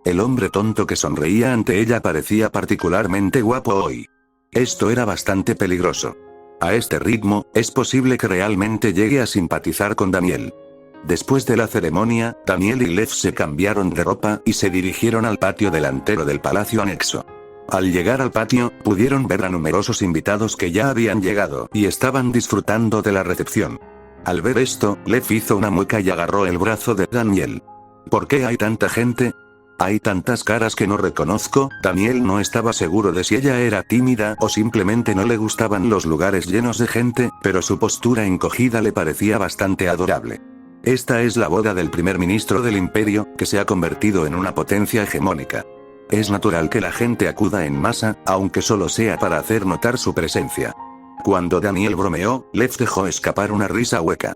El hombre tonto que sonreía ante ella parecía particularmente guapo hoy. Esto era bastante peligroso. A este ritmo, es posible que realmente llegue a simpatizar con Daniel. Después de la ceremonia, Daniel y Lev se cambiaron de ropa y se dirigieron al patio delantero del palacio anexo. Al llegar al patio, pudieron ver a numerosos invitados que ya habían llegado y estaban disfrutando de la recepción. Al ver esto, Lev hizo una mueca y agarró el brazo de Daniel. ¿Por qué hay tanta gente? Hay tantas caras que no reconozco. Daniel no estaba seguro de si ella era tímida o simplemente no le gustaban los lugares llenos de gente, pero su postura encogida le parecía bastante adorable. Esta es la boda del primer ministro del imperio, que se ha convertido en una potencia hegemónica. Es natural que la gente acuda en masa, aunque solo sea para hacer notar su presencia. Cuando Daniel bromeó, Lev dejó escapar una risa hueca.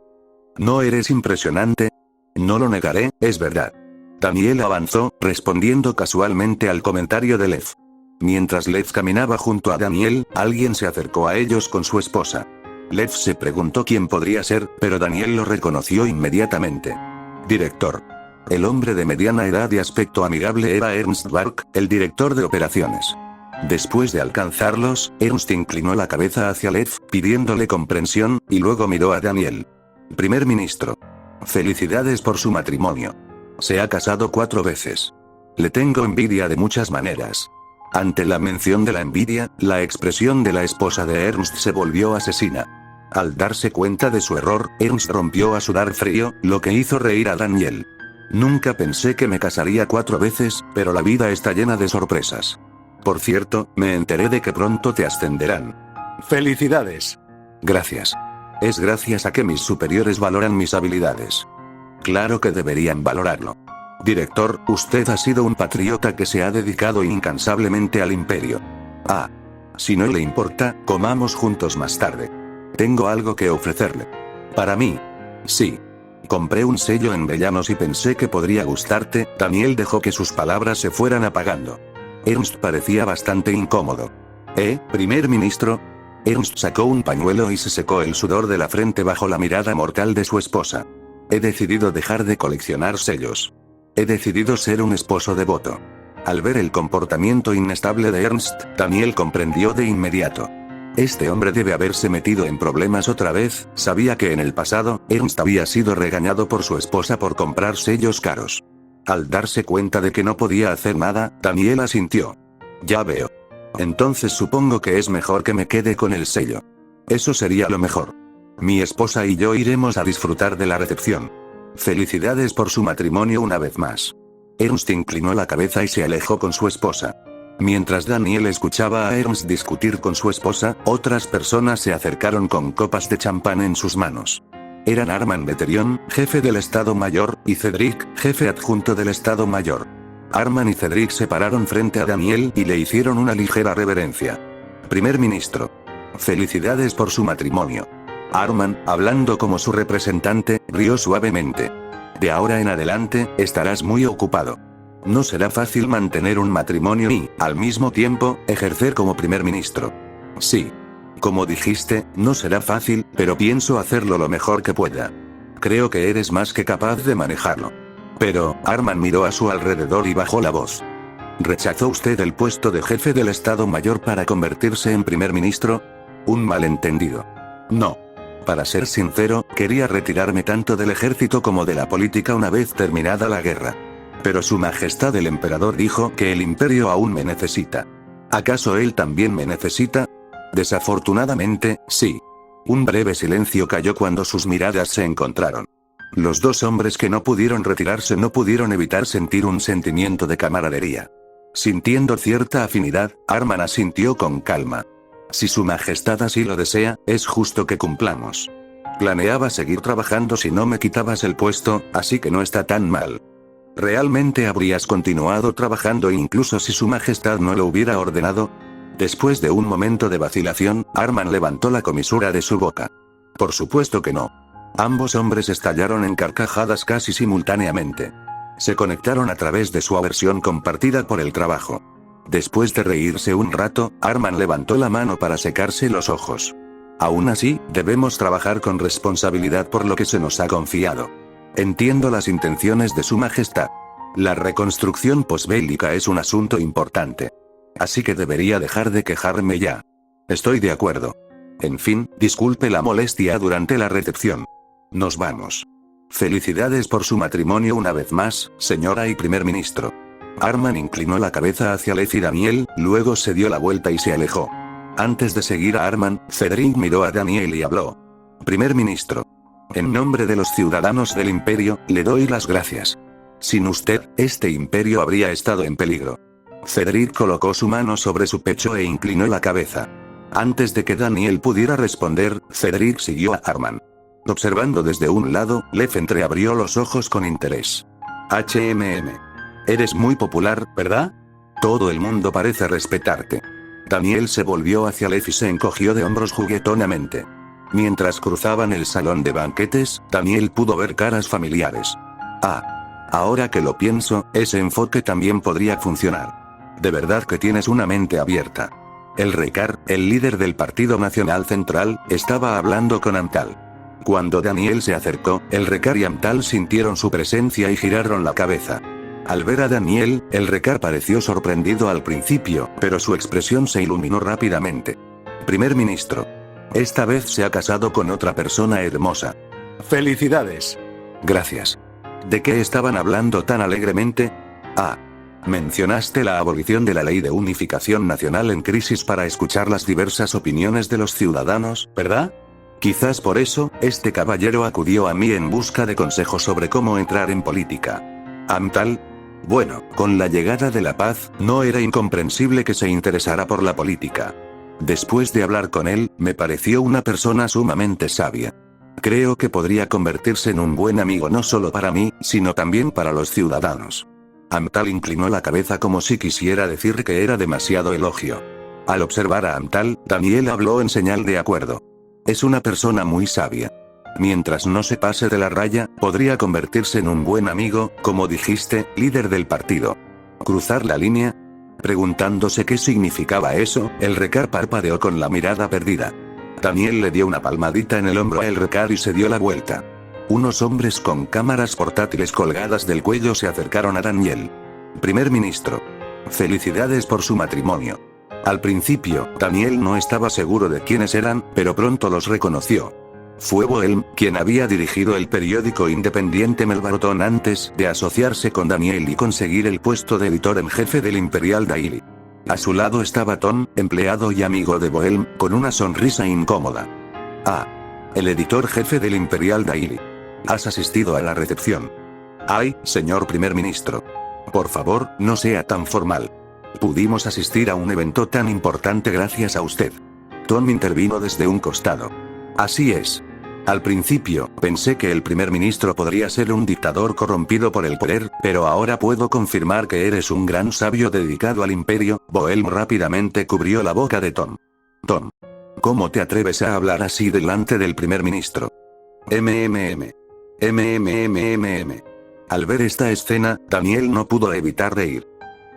¿No eres impresionante? No lo negaré, es verdad. Daniel avanzó, respondiendo casualmente al comentario de Lev. Mientras Lev caminaba junto a Daniel, alguien se acercó a ellos con su esposa. Lev se preguntó quién podría ser, pero Daniel lo reconoció inmediatamente. Director. El hombre de mediana edad y aspecto amigable era Ernst Bark, el director de operaciones. Después de alcanzarlos, Ernst inclinó la cabeza hacia Lev, pidiéndole comprensión, y luego miró a Daniel. Primer ministro. Felicidades por su matrimonio. Se ha casado 4 veces. Le tengo envidia de muchas maneras. Ante la mención de la envidia, la expresión de la esposa de Ernst se volvió asesina. Al darse cuenta de su error, Ernst rompió a sudar frío, lo que hizo reír a Daniel. Nunca pensé que me casaría 4 veces, pero la vida está llena de sorpresas. Por cierto, me enteré de que pronto te ascenderán. ¡Felicidades! Gracias. Es gracias a que mis superiores valoran mis habilidades. Claro que deberían valorarlo. Director, usted ha sido un patriota que se ha dedicado incansablemente al imperio. Ah. Si no le importa, comamos juntos más tarde. Tengo algo que ofrecerle. Para mí. Sí. Compré un sello en Bellanos y pensé que podría gustarte. Daniel dejó que sus palabras se fueran apagando. Ernst parecía bastante incómodo. Primer ministro? Ernst sacó un pañuelo y se secó el sudor de la frente bajo la mirada mortal de su esposa. He decidido dejar de coleccionar sellos. He decidido ser un esposo devoto. Al ver el comportamiento inestable de Ernst, Daniel comprendió de inmediato. Este hombre debe haberse metido en problemas otra vez. Sabía que en el pasado, Ernst había sido regañado por su esposa por comprar sellos caros. Al darse cuenta de que no podía hacer nada, Daniel asintió. Ya veo. Entonces supongo que es mejor que me quede con el sello. Eso sería lo mejor. Mi esposa y yo iremos a disfrutar de la recepción. Felicidades por su matrimonio una vez más. Ernst inclinó la cabeza y se alejó con su esposa. Mientras Daniel escuchaba a Ernst discutir con su esposa, otras personas se acercaron con copas de champán en sus manos. Eran Armand Beterion, jefe del Estado Mayor, y Cedric, jefe adjunto del Estado Mayor. Armand y Cedric se pararon frente a Daniel y le hicieron una ligera reverencia. Primer ministro. Felicidades por su matrimonio. Armand, hablando como su representante, rió suavemente. De ahora en adelante, estarás muy ocupado. No será fácil mantener un matrimonio y, al mismo tiempo, ejercer como primer ministro. Sí. Como dijiste, no será fácil, pero pienso hacerlo lo mejor que pueda. Creo que eres más que capaz de manejarlo. Pero, Armand miró a su alrededor y bajó la voz. ¿Rechazó usted el puesto de jefe del Estado Mayor para convertirse en primer ministro? Un malentendido. No. Para ser sincero, quería retirarme tanto del ejército como de la política una vez terminada la guerra. Pero Su Majestad el Emperador dijo que el imperio aún me necesita. ¿Acaso él también me necesita? Desafortunadamente, sí. Un breve silencio cayó cuando sus miradas se encontraron. Los dos hombres que no pudieron retirarse no pudieron evitar sentir un sentimiento de camaradería. Sintiendo cierta afinidad, Armand asintió con calma. Si Su Majestad así lo desea, es justo que cumplamos. Planeaba seguir trabajando si no me quitabas el puesto, así que no está tan mal. ¿Realmente habrías continuado trabajando incluso si Su Majestad no lo hubiera ordenado? Después de un momento de vacilación, Armand levantó la comisura de su boca. Por supuesto que no. Ambos hombres estallaron en carcajadas casi simultáneamente. Se conectaron a través de su aversión compartida por el trabajo. Después de reírse un rato, Armand levantó la mano para secarse los ojos. Aún así, debemos trabajar con responsabilidad por lo que se nos ha confiado. Entiendo las intenciones de Su Majestad. La reconstrucción posbélica es un asunto importante. Así que debería dejar de quejarme ya. Estoy de acuerdo. En fin, disculpe la molestia durante la recepción. Nos vamos. Felicidades por su matrimonio una vez más, señora y primer ministro. Armand inclinó la cabeza hacia Lev y Daniel, luego se dio la vuelta y se alejó. Antes de seguir a Armand, Cedric miró a Daniel y habló. Primer ministro. En nombre de los ciudadanos del imperio, le doy las gracias. Sin usted, este imperio habría estado en peligro. Cedric colocó su mano sobre su pecho e inclinó la cabeza. Antes de que Daniel pudiera responder, Cedric siguió a Armand. Observando desde un lado, Lev entreabrió los ojos con interés. Eres muy popular, ¿verdad? Todo el mundo parece respetarte. Daniel se volvió hacia Lev y se encogió de hombros juguetonamente. Mientras cruzaban el salón de banquetes, Daniel pudo ver caras familiares. Ahora que lo pienso, ese enfoque también podría funcionar. De verdad que tienes una mente abierta. El Rekar, el líder del Partido Nacional Central, estaba hablando con Amtal. Cuando Daniel se acercó, el Rekar y Amtal sintieron su presencia y giraron la cabeza. Al ver a Daniel, el Rekar pareció sorprendido al principio, pero su expresión se iluminó rápidamente. Primer ministro. Esta vez se ha casado con otra persona hermosa. ¡Felicidades! Gracias. ¿De qué estaban hablando tan alegremente? Mencionaste la abolición de la Ley de Unificación Nacional en crisis para escuchar las diversas opiniones de los ciudadanos, ¿verdad? Quizás por eso, este caballero acudió a mí en busca de consejos sobre cómo entrar en política. Amtal. Bueno, con la llegada de la paz, no era incomprensible que se interesara por la política. Después de hablar con él, me pareció una persona sumamente sabia. Creo que podría convertirse en un buen amigo no solo para mí, sino también para los ciudadanos. Amtal inclinó la cabeza como si quisiera decir que era demasiado elogio. Al observar a Amtal, Daniel habló en señal de acuerdo. Es una persona muy sabia. Mientras no se pase de la raya, podría convertirse en un buen amigo, como dijiste, líder del partido. ¿Cruzar la línea? Preguntándose qué significaba eso, el Rekar parpadeó con la mirada perdida. Daniel le dio una palmadita en el hombro a el Rekar y se dio la vuelta. Unos hombres con cámaras portátiles colgadas del cuello se acercaron a Daniel. Primer ministro. Felicidades por su matrimonio. Al principio, Daniel no estaba seguro de quiénes eran, pero pronto los reconoció. Fue Bohelm, quien había dirigido el periódico independiente Melbarton antes de asociarse con Daniel y conseguir el puesto de editor en jefe del Imperial Daily. A su lado estaba Tom, empleado y amigo de Bohelm, con una sonrisa incómoda. Ah. El editor jefe del Imperial Daily. Has asistido a la recepción. Ay, señor primer ministro. Por favor, no sea tan formal. Pudimos asistir a un evento tan importante gracias a usted. Tom intervino desde un costado. Así es. Al principio, pensé que el primer ministro podría ser un dictador corrompido por el poder, pero ahora puedo confirmar que eres un gran sabio dedicado al imperio. Bohelm rápidamente cubrió la boca de Tom. Tom. ¿Cómo te atreves a hablar así delante del primer ministro? MMM. MMMMM. Al ver esta escena, Daniel no pudo evitar reír.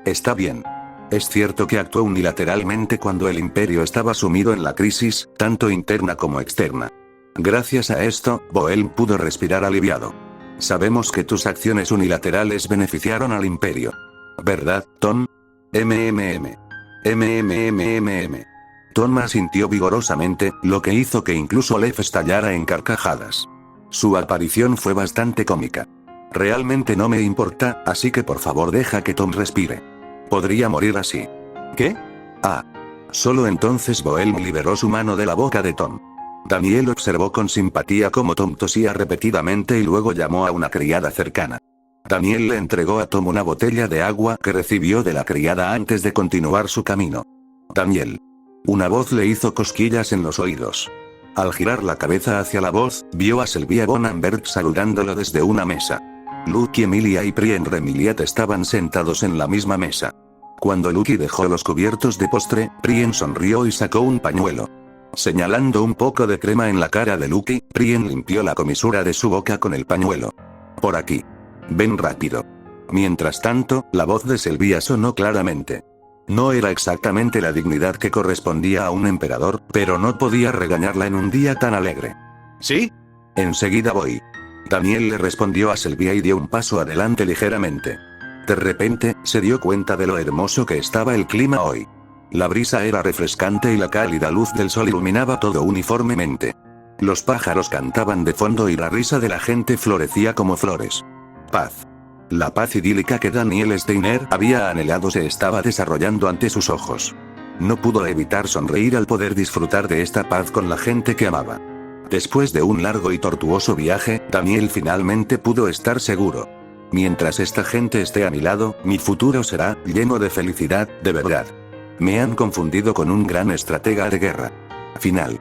Está bien. Es cierto que actuó unilateralmente cuando el imperio estaba sumido en la crisis, tanto interna como externa. Gracias a esto, Bohelm pudo respirar aliviado. Sabemos que tus acciones unilaterales beneficiaron al imperio. ¿Verdad, Tom? MMM. MMMMM. Tom asintió vigorosamente, lo que hizo que incluso Lev estallara en carcajadas. Su aparición fue bastante cómica. Realmente no me importa, así que por favor deja que Tom respire. Podría morir así. ¿Qué? Ah. Solo entonces Bohelm liberó su mano de la boca de Tom. Daniel observó con simpatía cómo Tom tosía repetidamente y luego llamó a una criada cercana. Daniel le entregó a Tom una botella de agua que recibió de la criada antes de continuar su camino. Daniel. Una voz le hizo cosquillas en los oídos. Al girar la cabeza hacia la voz, vio a Sylvia von Amberg saludándolo desde una mesa. Lucky, Emilia y Prien Remiliat estaban sentados en la misma mesa. Cuando Lucky dejó los cubiertos de postre, Prien sonrió y sacó un pañuelo. Señalando un poco de crema en la cara de Lucky, Prien limpió la comisura de su boca con el pañuelo. Por aquí. Ven rápido. Mientras tanto, la voz de Sylvia sonó claramente. No era exactamente la dignidad que correspondía a un emperador, pero no podía regañarla en un día tan alegre. ¿Sí? Enseguida voy. Daniel le respondió a Sylvia y dio un paso adelante ligeramente. De repente, se dio cuenta de lo hermoso que estaba el clima hoy. La brisa era refrescante y la cálida luz del sol iluminaba todo uniformemente. Los pájaros cantaban de fondo y la risa de la gente florecía como flores. Paz. La paz idílica que Daniel Steiner había anhelado se estaba desarrollando ante sus ojos. No pudo evitar sonreír al poder disfrutar de esta paz con la gente que amaba. Después de un largo y tortuoso viaje, Daniel finalmente pudo estar seguro. Mientras esta gente esté a mi lado, mi futuro será lleno de felicidad, de verdad. Me han confundido con un gran estratega de guerra. Final.